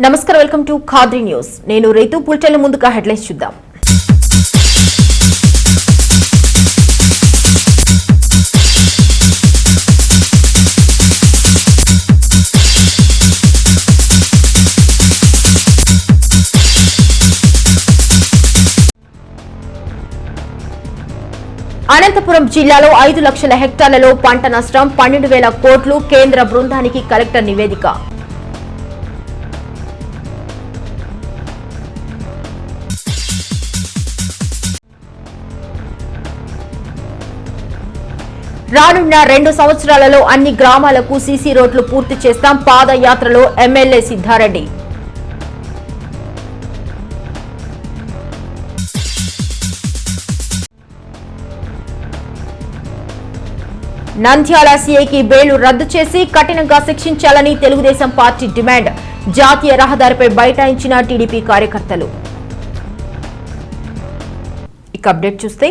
నమస్కారం welcome to Khadri news నేను రైతు బులెటిన్ ముందుగా హెడ్లైన్స్ చూద్దాం అనంతపురం జిల్లాలో 5 లక్షల హెక్టార్లలో పంట నష్టం 12,000 కోట్లు కేంద్ర బృందానికి కలెక్టర్ నివేదిక రానున్న 2 సంవత్సరాలలో అన్ని గ్రామాలకు సీసీ రోడ్లు పూర్తి చేస్తాం పాదయాత్రలో ఎమ్మెల్యే సిద్ధారెడ్డి నంద్యాల సీఐకి బెయిల్ రద్దు చేసి కఠినంగా శిక్షించాలని తెలుగుదేశం పార్టీ డిమాండ్ జాతీయ రహదారిపై బైఠాయించిన టీడీపీ కార్యకర్తలు ఇక అప్డేట్ చూస్తే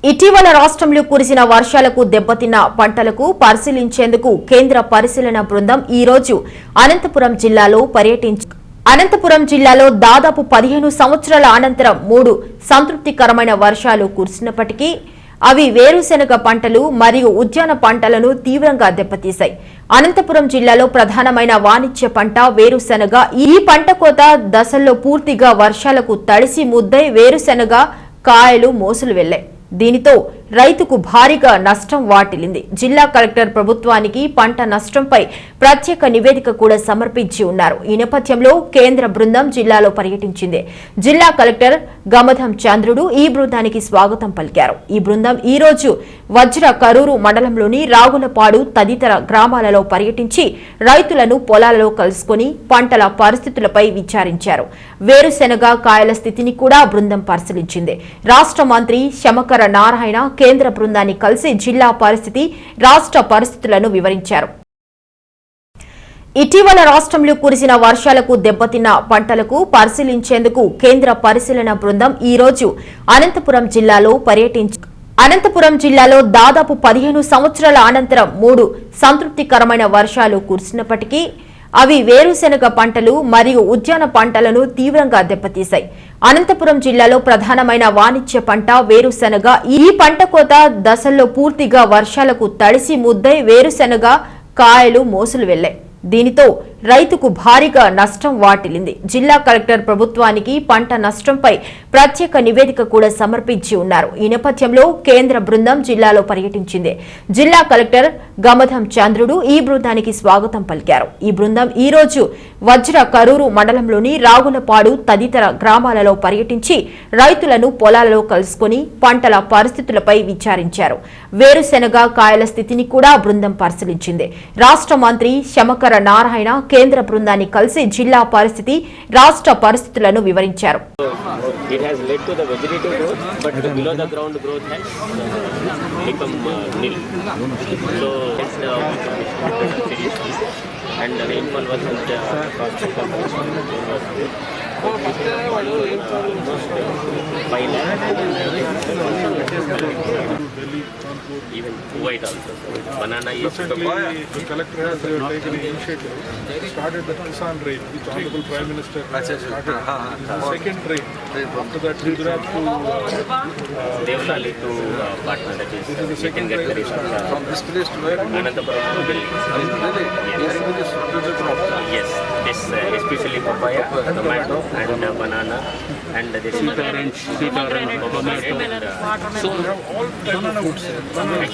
ఇటీవల రాష్ట్రంలో కురిసిన వర్షాలకు దెబ్బతిన్న పంటలకు పరిశీలించేందుకు కేంద్ర పరిశీలన బృందం ఈ రోజు అనంతపురం జిల్లాలో పర్యటించింది. అనంతపురం జిల్లాలో దాదాపు 15 సంవత్సరాల అనంతరం 3 సంతృప్తికరమైన వర్షాలు కురిసినప్పటికీ అవి వేరుశెనగ పంటలు మరియు ఉద్యాన పంటలను తీవ్రంగా దెబ్బతీశాయి. అనంతపురం జిల్లాలో ప్రధానమైన వాణిజ్య పంట వేరుశెనగ. ఈ పంట కోత దశల్లో పూర్తిగా వర్షాలకు తడిసి ముద్దై వేరుశెనగ కాయలు మోసులు వెళ్లాయి. దీనితో రైతుకు భారీగా నష్టం వాటిల్లింది. జిల్లా కలెక్టర్ ప్రభుత్వానికి పంట నష్టంపై ప్రత్యేక నివేదిక కూడా సమర్పించి ఉన్నారు. ఈ నేపథ్యంలో కేంద్ర బృందం జిల్లాలో పర్యటించింది. జిల్లా కలెక్టర్ గమధం చంద్రుడు ఈ బృందానికి స్వాగతం పలికారు. ఈ బృందం ఈ రోజు వజ్ర కరూరు మండలంలోని రాగులపాడు తదితర గ్రామాలలో పర్యటించి రైతులను పొలాలలో కలుసుకుని పంటల పరిస్థితులపై విచారించారు. వేరుశెనగ కాయల స్థితిని కూడా బృందం పరిశీలించింది. రాష్ట్ర మంత్రి శమకర నారాయణ కేంద్ర బృందాన్ని కలిసి జిల్లా పరిస్థితి, రాష్ట్ర పరిస్థితులను వివరించారు. ఇటీవల రాష్ట్రంలో కురిసిన వర్షాలకు దెబ్బతిన్న పంటలకు పరిశీలించేందుకు కేంద్ర పరిశీలన బృందం ఈ రోజు అనంతపురం జిల్లాలో పర్యటించింది. అనంతపురం జిల్లాలో దాదాపు 15 సంవత్సరాల అనంతరం 3 సంతృప్తికరమైన వర్షాలు కురిసినప్పటికీ అవి వేరుశెనగ పంటలు మరియు ఉద్యాన పంటలను తీవ్రంగా దెబ్బతీశాయి. అనంతపురం జిల్లాలో ప్రధానమైన వాణిజ్య పంట వేరుశెనగ. ఈ పంట కోత దశల్లో పూర్తిగా వర్షాలకు తడిసి ముద్దై వేరుశెనగ కాయలు మోసులు వెళ్లాయి. దీనితో రైతుకు భారీగా నష్టం వాటిల్లింది. జిల్లా కలెక్టర్ ప్రభుత్వానికి పంట నష్టంపై ప్రత్యేక నివేదిక కూడా సమర్పించి ఉన్నారు. ఈ నేపథ్యంలో కేంద్ర బృందం జిల్లాలో పర్యటించింది. జిల్లా కలెక్టర్ గమధం చంద్రుడు ఈ బృందానికి స్వాగతం పలికారు. ఈ బృందం ఈ రోజు వజ్ర కరూరు మండలంలోని రాగులపాడు తదితర గ్రామాలలో పర్యటించి రైతులను పొలాలలో కలుసుకుని పంటల పరిస్థితులపై విచారించారు. వేరుశెనగ కాయల స్థితిని కూడా బృందం పరిశీలించింది. రాష్ట్ర మంత్రి శమకర నారాయణ కేంద్ర బృందాన్ని కలిసి జిల్లా పరిస్థితి, రాష్ట్ర పరిస్థితులను వివరించారు. It has led to the vegetative growth, but below the ground growth has become nil. So it's and the rainfall was almost 5 lakh. Even Kuwait also. Banana is the collector has taken initiative. Started the Kisan Rail, which Honorable Prime Minister started. Second train. After that, Gujarat to Devlali to Patna. That is the second train. From this place to where? Anantapura to Delhi. Yes, this especially papaya, tomato, and banana, and this sweet orange, pomegranate, and so we have all banana fruits,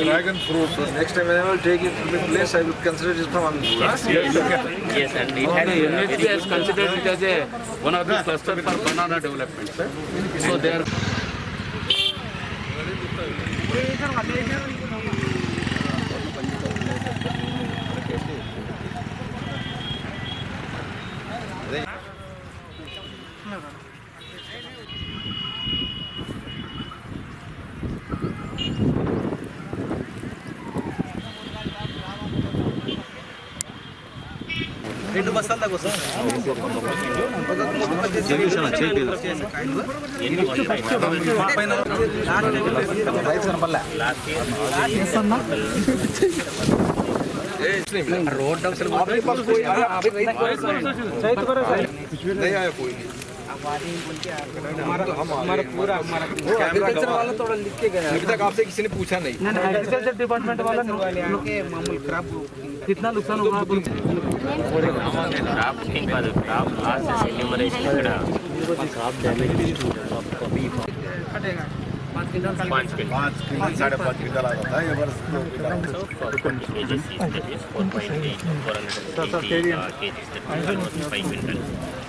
dragon fruit. So next time when I will take it to the place, I will consider it from yes, and it has NHB has considered it as one of the clusters for banana development. So they are. Road आपके पास कोई नहीं आया कोई हमारा पूरा agriculture वाला थोड़ा लिख के गया अभी तक आपसे किसी ने पूछा नहीं एग्रीकल्चर डिपार्टमेंट वाला मामूल खराब कितना नुकसान हुआ crop losses enumeration ఇక్కడ crop damage कटेगा 5 क्विंटल 5 क्विंटल 5.5 क्विंटल आ जाता है ये वर्ष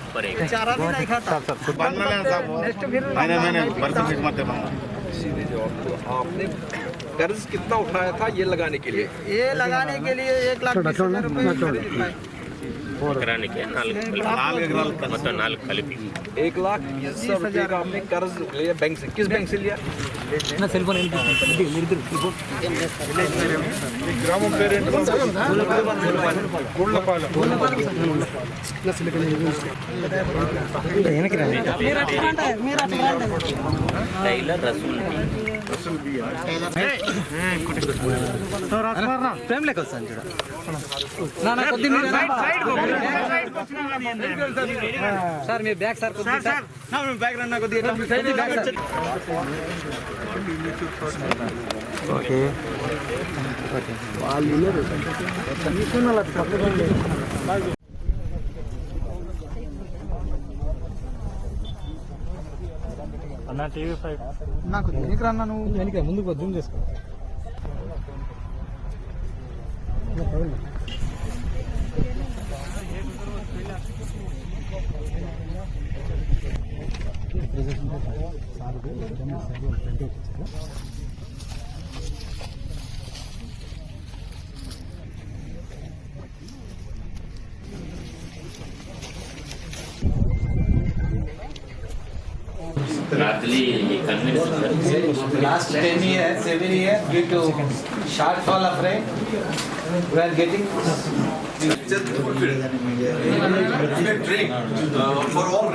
तो चारा भी नहीं खाता सीधे जवाब तो आपने कर्ज कितना उठाया था ये लगाने के लिए? ये लगाने के लिए 1,20,000 रुपये ఎకరానికి 4 ఎకరాలు మొత్తం 4 కలిపి 1,20,000 का आपने कर्ज लिया बैंक से। किस बैंक से लिया? గ్రామం పేరేంటి? గుళ్ళపాలెం. టైలర్ రసూల్ సార్ మీ బ్యాగ్ సార్ బ్యాగ్ రన్నా కొద్దిగా ఓకే అన్న టీవీ 5 నాకు వెనక రన్నా నువ్వు వెనక ముందుకు జూమ్ చేసుకో Last 10 years, every year, due to shortfall of rain, we are getting drink for all.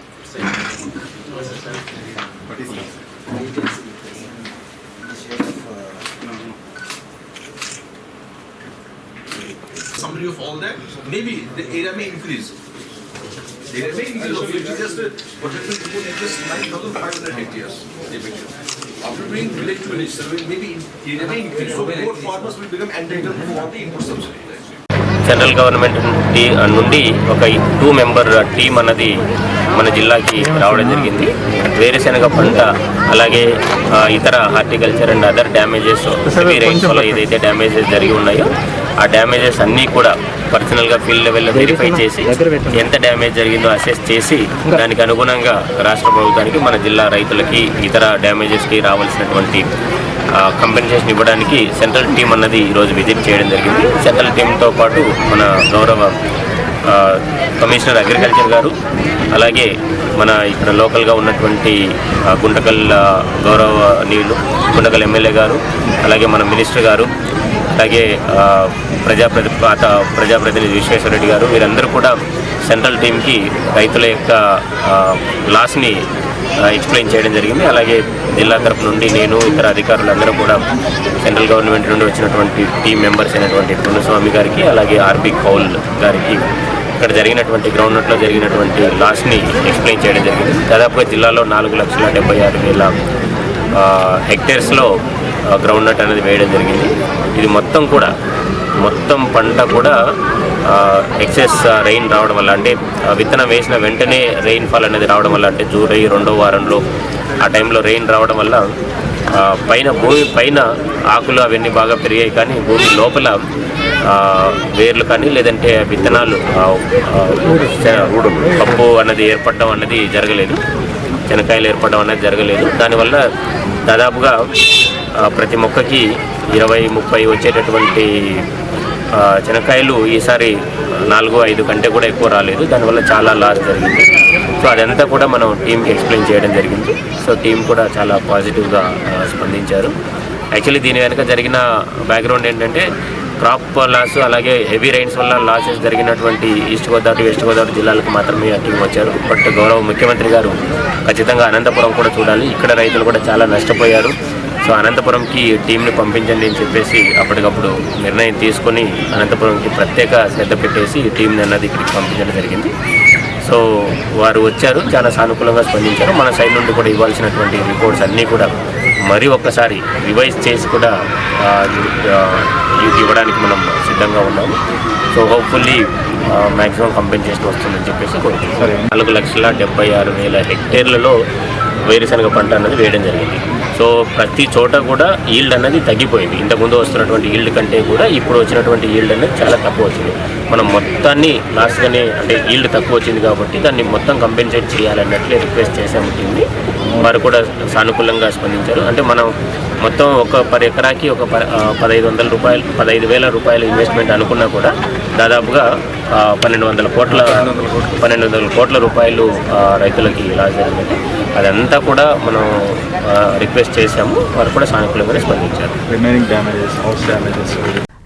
Summary of all that, maybe the area may increase. The area may increase. Of which is just potential report is just 9,500 hectares. After doing village to village survey, maybe the area may increase. So more farmers will become entitled for the input subsidy. Central government నుండి ఒక 2 member team అన్నది మన జిల్లాకి రావడం జరిగింది. వేరుశెనగ పంట అలాగే ఇతర horticulture and other damages heavy rains వల్ల ఏదైతే డ్యామేజెస్ జరిగి ఉన్నాయో ఆ డ్యామేజెస్ అన్నీ కూడా పర్సనల్గా ఫీల్డ్ లెవెల్లో వెరిఫై చేసి ఎంత డ్యామేజ్ జరిగిందో అసెస్ చేసి దానికి అనుగుణంగా రాష్ట్ర ప్రభుత్వానికి మన జిల్లా రైతులకి ఇతర డ్యామేజెస్కి రావాల్సినటువంటి కంపెన్సేషన్ ఇవ్వడానికి సెంట్రల్ టీం అన్నది ఈరోజు విజిట్ చేయడం జరిగింది. సెంట్రల్ టీంతో పాటు మన గౌరవ కమిషనర్ అగ్రికల్చర్ గారు అలాగే మన ఇక్కడ లోకల్గా ఉన్నటువంటి గుంటకల్ గౌరవనీయులు గుంటకల్ ఎమ్మెల్యే గారు అలాగే మన మినిస్టర్ గారు అలాగే ప్రజాప్రతినిధి విశ్వేశ్వరరెడ్డి గారు వీరందరూ కూడా సెంట్రల్ టీంకి రైతుల యొక్క లాస్ని ఎక్స్ప్లెయిన్ చేయడం జరిగింది. అలాగే జిల్లా తరపు నుండి నేను ఇతర అధికారులందరూ కూడా సెంట్రల్ గవర్నమెంట్ నుండి వచ్చినటువంటి టీం మెంబర్స్ అయినటువంటి పున్నస్వామి గారికి అలాగే ఆర్బీ కౌల్ గారికి ఇక్కడ జరిగినటువంటి గ్రౌండ్నట్లో జరిగినటువంటి లాస్ని ఎక్స్ప్లెయిన్ చేయడం జరిగింది. దాదాపుగా జిల్లాలో 4,76,000 హెక్టేర్స్లో గ్రౌండ్నట్ అనేది వేయడం జరిగింది. ఇది మొత్తం పంట కూడా ఎక్సెస్ రెయిన్ రావడం వల్ల అంటే విత్తనం వేసిన వెంటనే రెయిన్ఫాల్ అనేది రావడం వల్ల అంటే జూలై 2వ వారంలో ఆ టైంలో రెయిన్ రావడం వల్ల భూమి పైన ఆకులు అవన్నీ బాగా పెరిగాయి కానీ భూమి లోపల వేర్లు కానీ లేదంటే విత్తనాలు పప్పు అన్నది ఏర్పడడం అన్నది జరగలేదు, చెనక్కాయలు ఏర్పడడం అనేది జరగలేదు. దానివల్ల దాదాపుగా ప్రతి మొక్కకి 20-30 వచ్చేటటువంటి చెనక్కాయలు ఈసారి 4-5 కంటే కూడా ఎక్కువ రాలేదు. దానివల్ల చాలా లాస్ జరిగింది. సో అదంతా కూడా మనం టీంకి ఎక్స్ప్లెయిన్ చేయడం జరిగింది. సో టీం కూడా చాలా పాజిటివ్గా స్పందించారు. యాక్చువల్లీ దీని వెనుక జరిగిన బ్యాక్గ్రౌండ్ ఏంటంటే క్రాప్ లాస్ అలాగే హెవీ రైన్స్ వల్ల లాసెస్ జరిగినటువంటి ఈస్ట్ గోదావరి వెస్ట్ గోదావరి జిల్లాలకు మాత్రమే ఆ టీం వచ్చారు. బట్ గౌరవ ముఖ్యమంత్రి గారు ఖచ్చితంగా అనంతపురం కూడా చూడాలి, ఇక్కడ రైతులు కూడా చాలా నష్టపోయారు, సో అనంతపురంకి టీంని పంపించండి అని చెప్పేసి అప్పటికప్పుడు నిర్ణయం తీసుకొని అనంతపురంకి ప్రత్యేక శ్రద్ధ పెట్టేసి టీంని అన్నది ఇక్కడికి పంపించడం జరిగింది. సో వారు వచ్చారు, చాలా సానుకూలంగా స్పందించారు. మన సైడ్ నుండి కూడా ఇవ్వాల్సినటువంటి రిపోర్ట్స్ అన్నీ కూడా మరీ ఒక్కసారి రివైజ్ చేసి కూడా ఇవ్వడానికి మనం సిద్ధంగా ఉన్నాము. సో హోప్ఫుల్లీ మ్యాక్సిమం కంపెన్సేషన్ వస్తుందని చెప్పేసి కోరుకుంటున్నాం. 4,76,000 హెక్టేర్లలో వేరుశనగ పంట అన్నది వేయడం జరిగింది. సో ప్రతి చోట కూడా ఈల్డ్ అన్నది తగ్గిపోయింది. ఇంతకుముందు వస్తున్నటువంటి ఈల్డ్ కంటే కూడా ఇప్పుడు వచ్చినటువంటి ఈల్డ్ అనేది చాలా తక్కువ వచ్చింది. మనం మొత్తాన్ని లాస్ట్గానే అంటే ఈల్డ్ తక్కువ వచ్చింది కాబట్టి దాన్ని మొత్తం కంపెన్సేట్ చేయాలన్నట్లే రిక్వెస్ట్ చేసాము. వారు కూడా సానుకూలంగా స్పందించారు. అంటే మనం మొత్తం పర్ ఎకరాకి 15,000 రూపాయల ఇన్వెస్ట్మెంట్ అనుకున్నా కూడా దాదాపుగా 1,200 కోట్ల రూపాయలు రైతులకి లాస్ జరిగింది. అదంతా కూడా మనం రిక్వెస్ట్ చేశాము. వారు కూడా సానుకూలంగానే స్పందించారు.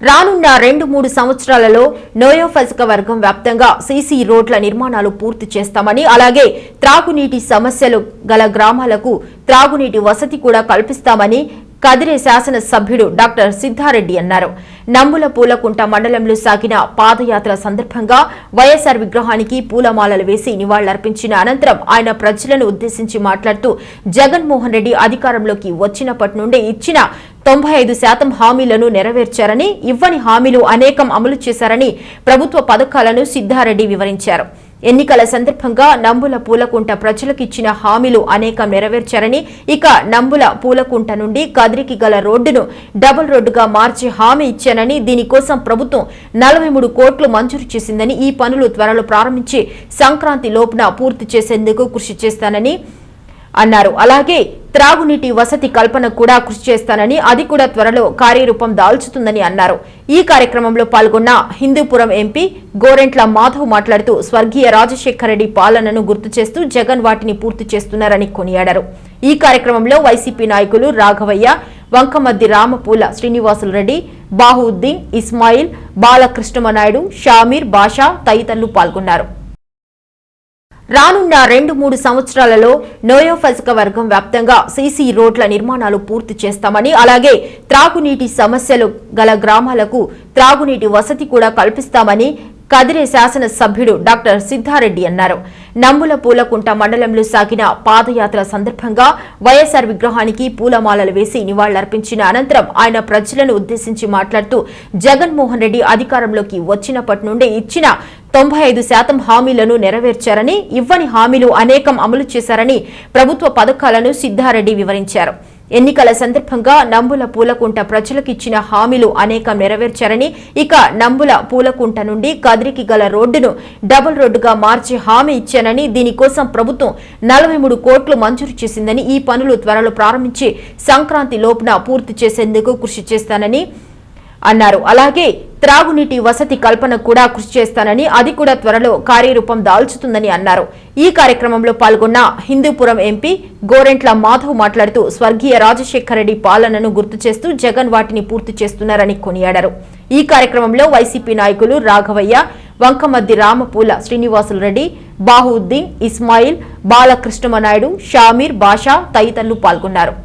రానున్న 2-3 సంవత్సరాలలో నోయోఫజిక వర్గం వ్యాప్తంగా సీసీ రోడ్ల నిర్మాణాలు పూర్తి చేస్తామని, అలాగే త్రాగునీటి సమస్యలు గల గ్రామాలకు త్రాగునీటి వసతి కూడా కల్పిస్తామని కదిరే శాసన సభ్యుడు డాక్టర్ సిద్ధారెడ్డి అన్నారు. నంబుల పూలకుంట మండలంలో సాగిన పాదయాత్ర సందర్భంగా వైఎస్ఆర్ విగ్రహానికి పూలమాలలు వేసి నివాళులర్పించిన అనంతరం ఆయన ప్రజలను ఉద్దేశించి మాట్లాడుతూ జగన్మోహన్ రెడ్డి అధికారంలోకి వచ్చినప్పటి నుండి ఇచ్చిన 95% హామీలను నెరవేర్చారని, ఇవ్వని హామీలు అనేకం అమలు చేశారని ప్రభుత్వ పథకాలను సిద్ధారెడ్డి వివరించారు. ఎన్నికల సందర్భంగా నంబుల పూలకుంట ప్రజలకు ఇచ్చిన హామీలు అనేకం నెరవేర్చారని, ఇక నంబుల పూలకుంట నుండి కదిరికి గల రోడ్డును డబుల్ రోడ్డుగా మార్చి హామీ ఇచ్చానని, దీనికోసం ప్రభుత్వం 43 కోట్లు మంజూరు చేసిందని, ఈ పనులు త్వరలో ప్రారంభించి సంక్రాంతి లోపున పూర్తి చేసేందుకు కృషి చేస్తానని అన్నారు. అలాగే త్రాగునీటి వసతి కల్పన కూడా కృషి చేస్తానని, అది కూడా త్వరలో కార్యరూపం దాల్చుతుందని అన్నారు. ఈ కార్యక్రమంలో పాల్గొన్న హిందూపురం ఎంపీ గోరెంట్ల మాధవ్ మాట్లాడుతూ స్వర్గీయ రాజశేఖర రెడ్డి పాలనను గుర్తు చేస్తూ జగన్ వాటిని పూర్తి చేస్తున్నారని కొనియాడారు. ఈ కార్యక్రమంలో వైసీపీ నాయకులు రాఘవయ్య, వంకమద్ది రామపూల శ్రీనివాసులు రెడ్డి, బాహుద్దీన్, ఇస్మాయిల్, బాలకృష్ణమనాయుడు, షామీర్, బాషా తదితరులు పాల్గొన్నారు. రానున్న 2-3 సంవత్సరాలలో నోయోఫజిక వర్గం వ్యాప్తంగా సీసీ రోడ్ల నిర్మాణాలు పూర్తి చేస్తామని, అలాగే త్రాగునీటి సమస్యలు గల గ్రామాలకు త్రాగునీటి వసతి కూడా కల్పిస్తామని కదిరే శాసన సభ్యుడు డాక్టర్ సిద్ధారెడ్డి అన్నారు. నంబుల పూలకుంట మండలంలో సాగిన పాదయాత్ర సందర్భంగా వైఎస్ఆర్ విగ్రహానికి పూలమాలలు వేసి నివాళులర్పించిన అనంతరం ఆయన ప్రజలను ఉద్దేశించి మాట్లాడుతూ జగన్మోహన్ రెడ్డి అధికారంలోకి వచ్చినప్పటి నుండి ఇచ్చిన 95% హామీలను నెరవేర్చారని, ఇవ్వని హామీలు అనేకం అమలు చేశారని ప్రభుత్వ పథకాలను సిద్ధారెడ్డి వివరించారు. ఎన్నికల సందర్భంగా నంబుల పూలకుంట ప్రజలకు ఇచ్చిన హామీలు అనేకం నెరవేర్చారని, ఇక నంబుల పూలకుంట నుండి కదిరికి గల రోడ్డును డబుల్ రోడ్డుగా మార్చి హామీ ఇచ్చానని, దీనికోసం ప్రభుత్వం 43 కోట్లు మంజూరు చేసిందని, ఈ పనులు త్వరలో ప్రారంభించి సంక్రాంతి లోపున పూర్తి చేసేందుకు కృషి చేస్తానని అన్నారు. అలాగే త్రాగునీటి వసతి కల్పన కూడా కృషి చేస్తానని, అది కూడా త్వరలో కార్యరూపం దాల్చుతుందని అన్నారు. ఈ కార్యక్రమంలో పాల్గొన్న హిందూపురం ఎంపీ గోరెంట్ల మాధవ్ మాట్లాడుతూ స్వర్గీయ రాజశేఖర రెడ్డి పాలనను గుర్తు చేస్తూ జగన్ వాటిని పూర్తి చేస్తున్నారని కొనియాడారు. ఈ కార్యక్రమంలో వైసీపీ నాయకులు రాఘవయ్య, వంకమద్ది రామపూల శ్రీనివాసులు రెడ్డి, బాహుద్దీన్, ఇస్మాయిల్, బాలకృష్ణమనాయుడు, షామీర్, బాషా తదితరులు పాల్గొన్నారు.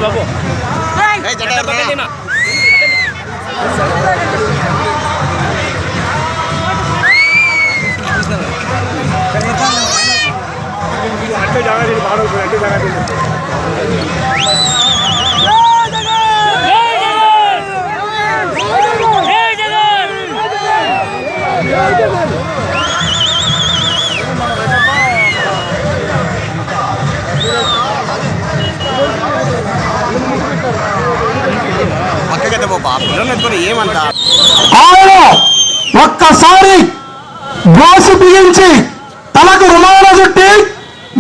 బాబు ఆయన ఒక్కసారి గ్లాసు బిగించి తలకు రుమాల చుట్టి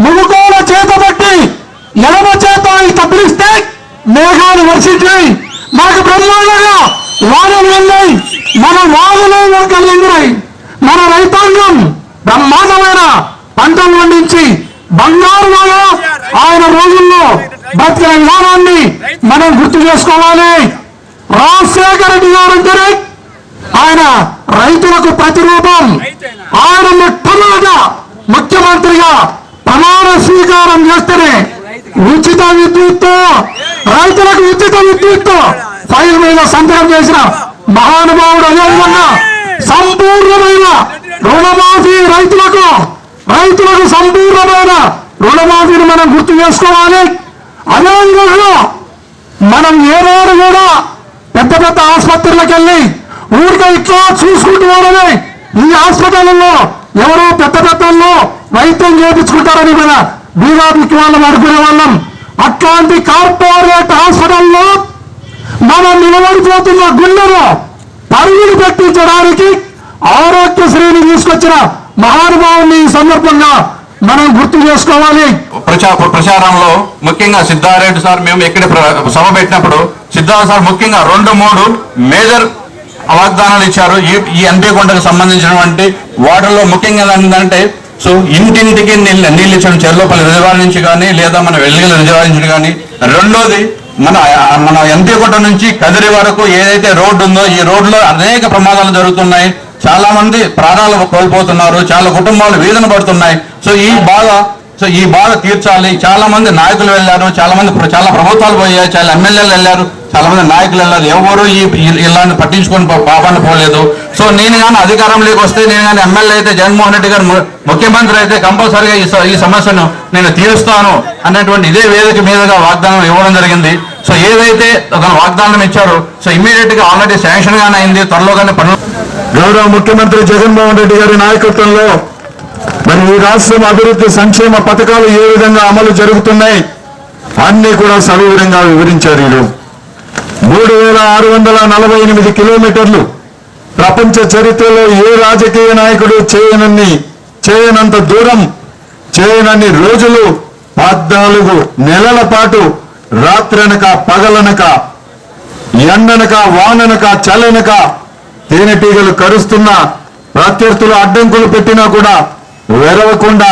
మునుకోల చేత పట్టి ఎడమ చేత తప్పిస్తే మేఘాలు వర్షించి మాకు బ్రహ్మాండంగా వానలు వెళ్ళాయి, మన వాగులు కలిగినాయి. మన రైతాంగం బ్రహ్మాండమైన పంటలు పండించి బంగారులాగా ఆయన రోజుల్లో బతికిన విధానాన్ని మనం గుర్తు చేసుకోవాలి. రాజశేఖర రెడ్డి గారు అంటేనే ఆయన రైతులకు ప్రతిరూపం. ఆయన మొట్టమొదట ముఖ్యమంత్రిగా ప్రమాణ స్వీకారం చేస్తేనే ఉచిత విద్యుత్, రైతులకు ఉచిత విద్యుత్ ఫైల్ మీద సంతకం చేసిన మహానుభావుడు. అదేవిధంగా సంపూర్ణమైన రుణమాఫీ రైతులకు సంపూర్ణమైన రుణమాఫీని మనం గుర్తు చేసుకోవాలి. అదేవిధంగా మనం ఏనాడు కూడా పెద్ద పెద్ద ఆసుపత్రులకు వెళ్ళి ఊరికే ఇట్లా చూసుకుంటూ వాళ్ళని ఈ హాస్పిటల్లో ఎవరో పెద్ద పెద్దల్లో వైద్యం చేయించుకుంటారని కదా బీజాపీకి వాళ్ళం అనుకునే వాళ్ళం. అట్లాంటి కార్పొరేట్ హాస్పిటల్లో మనం నిలబడిపోతున్న గుండెను పరుగులు పెట్టించడానికి ఆరోగ్యశ్రీని తీసుకొచ్చిన మహానుభావుని ఈ సందర్భంగా మనం గుర్తు చేసుకోవాలి. ప్రచారంలో ముఖ్యంగా సిద్ధారెడ్డి సార్ మేము ఎక్కడ సభ పెట్టినప్పుడు సిద్ధార్థ సార్ ముఖ్యంగా 2-3 మేజర్ వాగ్దానాలు ఇచ్చారు. ఈ ఎన్పీ కొండకు సంబంధించినటువంటి వాటిల్లో ముఖ్యంగా ఏంటంటే సో ఇంటింటికి నీళ్ళు ఇచ్చడం చెర్లోపల్లి రిజర్వాయర్ నుంచి కానీ లేదా మన వెల్లిగల రిజర్వాయర్ నుంచి కానీ. రెండోది మన ఎన్పీ కొండ నుంచి కదిరి వరకు ఏదైతే రోడ్డు ఉందో ఈ రోడ్లో అనేక ప్రమాదాలు జరుగుతున్నాయి. చాలా మంది ప్రాణాలు కోల్పోతున్నారు, చాలా కుటుంబాలు వేదన పడుతున్నాయి. సో ఈ బాధ తీర్చాలి. చాలా మంది నాయకులు వెళ్ళారు, చాలా ప్రభుత్వాలు పోయాయి, చాలా ఎమ్మెల్యేలు వెళ్ళారు, చాలా మంది నాయకులు వెళ్ళారు. ఎవరు ఇలాంటి పట్టించుకొని పాపాన్ని పోలేదు. సో నేను కానీ అధికారంలోకి వస్తే, నేను కానీ ఎమ్మెల్యే అయితే, జగన్మోహన్ రెడ్డి గారు ముఖ్యమంత్రి అయితే కంపల్సరీగా ఈ సమస్యను నేను తీరుస్తాను అన్నటువంటి ఇదే వేదిక మీదుగా వాగ్దానం ఇవ్వడం జరిగింది. సో ఏదైతే ఒక వాగ్దానం ఇచ్చారో సో ఇమ్మీడియట్ గా ఆల్రెడీ శాంక్షన్ గానే అయింది, త్వరలోగానే పనులు. గౌరవ ముఖ్యమంత్రి జగన్మోహన్ రెడ్డి గారి నాయకత్వంలో మరి ఈ రాష్ట్రం అభివృద్ధి సంక్షేమ పథకాలు ఏ విధంగా అమలు జరుగుతున్నాయి అన్ని కూడా సవివరంగా వివరించారు. ఈరోజు 3648 కిలోమీటర్లు ప్రపంచ చరిత్రలో ఏ రాజకీయ నాయకుడు చేయనంత దూరం, చేయనన్ని రోజులు 14 నెలల పాటు రాత్రనక పగలనక ఎండనక వాననక చల్లనక తేనెటీగలు కరుస్తున్న ప్రత్యర్థులు అడ్డంకులు పెట్టినా కూడా వెరవకుండా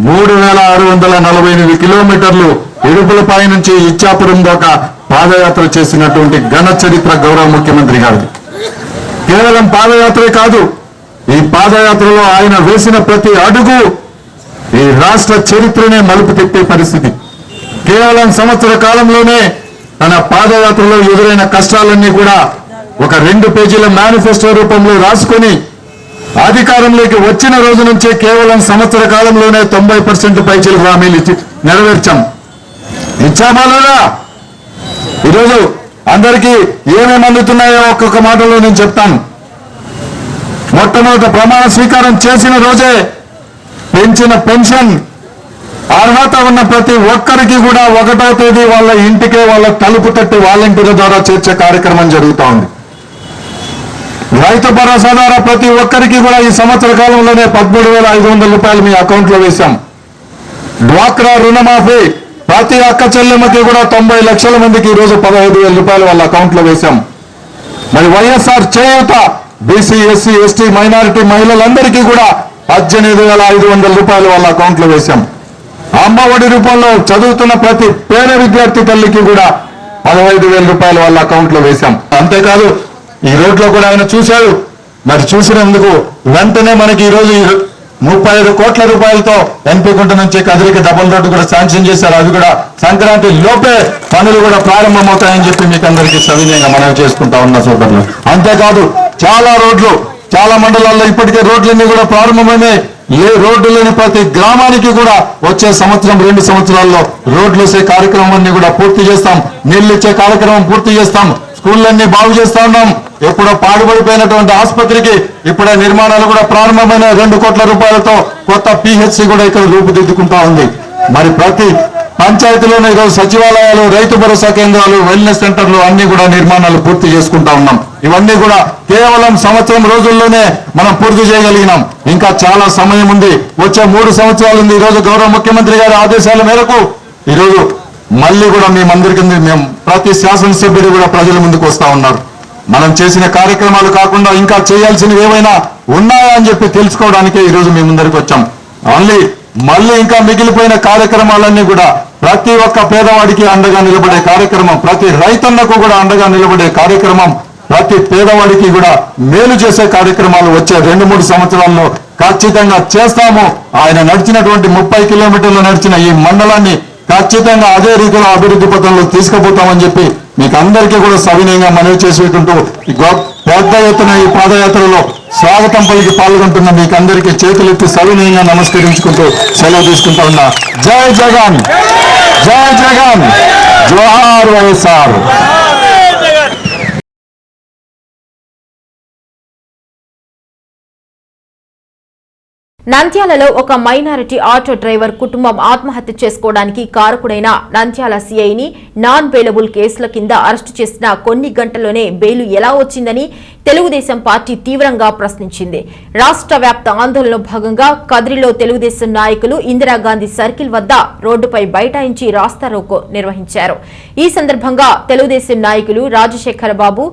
3648 కిలోమీటర్లు ఇడుపులపై నుంచి ఇచ్చాపురం దాకా పాదయాత్ర చేసినటువంటి ఘన చరిత్ర గౌరవ ముఖ్యమంత్రి గారిది. కేవలం పాదయాత్రే కాదు, ఈ పాదయాత్రలో ఆయన వేసిన ప్రతి అడుగు ఈ రాష్ట్ర చరిత్రనే మలుపు తిప్పే పరిస్థితి. కేవలం సంవత్సర కాలంలోనే తన పాదయాత్రలో ఎదురైన కష్టాలన్నీ కూడా ఒక 2 పేజీల మేనిఫెస్టో రూపంలో రాసుకొని అధికారంలోకి వచ్చిన రోజు నుంచే కేవలం సంవత్సర కాలంలోనే 90% పైచీలకు హామీలు నెరవేర్చాం. ఇచ్చామా లేదా? ఈరోజు అందరికీ ఏమేమి అందుతున్నాయో ఒక్కొక్క మాటలో నేను చెప్తాను. మొట్టమొదట ప్రమాణ స్వీకారం చేసిన రోజే పెంచిన పెన్షన్ అర్హత ఉన్న ప్రతి ఒక్కరికి కూడా 1వ తేదీ వాళ్ళ ఇంటికే వాళ్ళ తలుపు తట్టి వాలంటీర్ల ద్వారా చేర్చే కార్యక్రమం జరుగుతూ ఉంది. రైతు భరోసా ద్వారా ప్రతి ఒక్కరికి కూడా ఈ సంవత్సర కాలంలోనే 13,500 రూపాయలు మీ అకౌంట్ లో వేశాం. డ్వాక్రా రుణమాఫీ ప్రతి అక్క చెల్లెమ్మకి కూడా 90 లక్షల మందికి ఈరోజు 15,000 రూపాయలు వాళ్ళ అకౌంట్ లో వేశాం. మరి వైఎస్ఆర్ చేయూత బీసీ, ఎస్సీ, ఎస్టీ, మైనారిటీ మహిళలందరికీ కూడా 18,500 రూపాయలు వాళ్ళ అకౌంట్ లో వేశాం. అమ్మ ఒడి రూపంలో చదువుతున్న ప్రతి పేద విద్యార్థి తల్లికి కూడా 15,000 రూపాయలు వాళ్ళ అకౌంట్ లో వేశాం. అంతేకాదు ఈ రోడ్లో కూడా ఆయన చూశాడు. మరి చూసినందుకు వెంటనే మనకి ఈరోజు 35 కోట్ల రూపాయలతో ఎన్పీ కుంట నుంచి కదిరికి డబుల్ రోడ్డు కూడా శాంక్షన్ చేశారు. అవి కూడా సంక్రాంతి లోపే పనులు కూడా ప్రారంభమవుతాయని చెప్పి మీకు అందరికీ సవినయంగా మనం చేసుకుంటా ఉన్న సోదరులు. అంతేకాదు చాలా రోడ్లు, చాలా మండలాల్లో ఇప్పటికే రోడ్లన్నీ కూడా ప్రారంభమైనాయి. ఏ రోడ్డు లేని ప్రతి గ్రామానికి కూడా వచ్చే సంవత్సరం 2 సంవత్సరాల్లో రోడ్లు వేసే కార్యక్రమాన్ని కూడా పూర్తి చేస్తాం. నీళ్లు ఇచ్చే కార్యక్రమం పూర్తి చేస్తాం. స్కూళ్ళన్నీ బాగు చేస్తా ఉన్నాం. ఎప్పుడో పాడుపడిపోయినటువంటి ఆసుపత్రికి ఇప్పుడే నిర్మాణాలు కూడా ప్రారంభమైన 2 కోట్ల రూపాయలతో కొత్త పిహెచ్సి కూడా ఇక్కడ రూపుదిద్దుకుంటా ఉంది. మరి ప్రతి పంచాయతీలోనే ఈరోజు సచివాలయాలు, రైతు భరోసా కేంద్రాలు, వెల్నెస్ సెంటర్లు అన్ని కూడా నిర్మాణాలు పూర్తి చేసుకుంటా ఉన్నాం. ఇవన్నీ కూడా కేవలం సంవత్సరం రోజుల్లోనే మనం పూర్తి చేయగలిగినాం. ఇంకా చాలా సమయం ఉంది. వచ్చే 3 సంవత్సరాలు ఉంది. ఈరోజు గౌరవ ముఖ్యమంత్రి గారి ఆదేశాల మేరకు ఈరోజు మళ్ళీ కూడా మేమందరికీ మేము ప్రతి శాసనసభ్యుడు కూడా ప్రజల ముందుకు వస్తా ఉన్నారు. మనం చేసిన కార్యక్రమాలు కాకుండా ఇంకా చేయాల్సినవి ఏవైనా ఉన్నాయా అని చెప్పి తెలుసుకోవడానికే ఈరోజు మీ ముందరికి వచ్చాం. మళ్ళీ ఇంకా మిగిలిపోయిన కార్యక్రమాలన్నీ కూడా ప్రతి ఒక్క పేదవాడికి అండగా నిలబడే కార్యక్రమం, ప్రతి రైతన్నకు కూడా అండగా నిలబడే కార్యక్రమం, ప్రతి పేదవాడికి కూడా మేలు చేసే కార్యక్రమాలు వచ్చే 2-3 సంవత్సరాల్లో ఖచ్చితంగా చేస్తాము. ఆయన నడిచినటువంటి 30 కిలోమీటర్లు నడిచిన ఈ మండలాన్ని ఖచ్చితంగా అదే రీతిలో అభివృద్ధి పథంలో తీసుకుపోతామని చెప్పి మీకు అందరికీ కూడా సవినయంగా మనవి చేసుకుంటూ పెద్ద ఎత్తున ఈ పాదయాత్రలో స్వాగతం పలికి పాల్గొంటున్న మీకు అందరికీ చేతులెత్తి సవినయంగా నమస్కరించుకుంటూ సెలవు తీసుకుంటా ఉన్నా. జై జగన్, జై జగన్, జోహార్ వైఎస్ఆర్. నంద్యాలలో ఒక మైనారిటీ ఆటో డ్రైవర్ కుటుంబం ఆత్మహత్య చేసుకోవడానికి కారకుడైన నంద్యాల సీఐని నాన్ బెయిలబుల్ కేసుల కింద అరెస్టు చేసిన కొన్ని గంటల్లోనే బెయిలు ఎలా వచ్చిందని తెలుగుదేశం పార్టీ తీవ్రంగా ప్రశ్నించింది. రాష్ట్ర వ్యాప్త ఆందోళనలో భాగంగా కదిరిలో తెలుగుదేశం నాయకులు ఇందిరాగాంధీ సర్కిల్ వద్ద రోడ్డుపై బైఠాయించి రాస్తారోకో నిర్వహించారు. ఈ సందర్భంగా తెలుగుదేశం నాయకులు రాజశేఖర బాబు,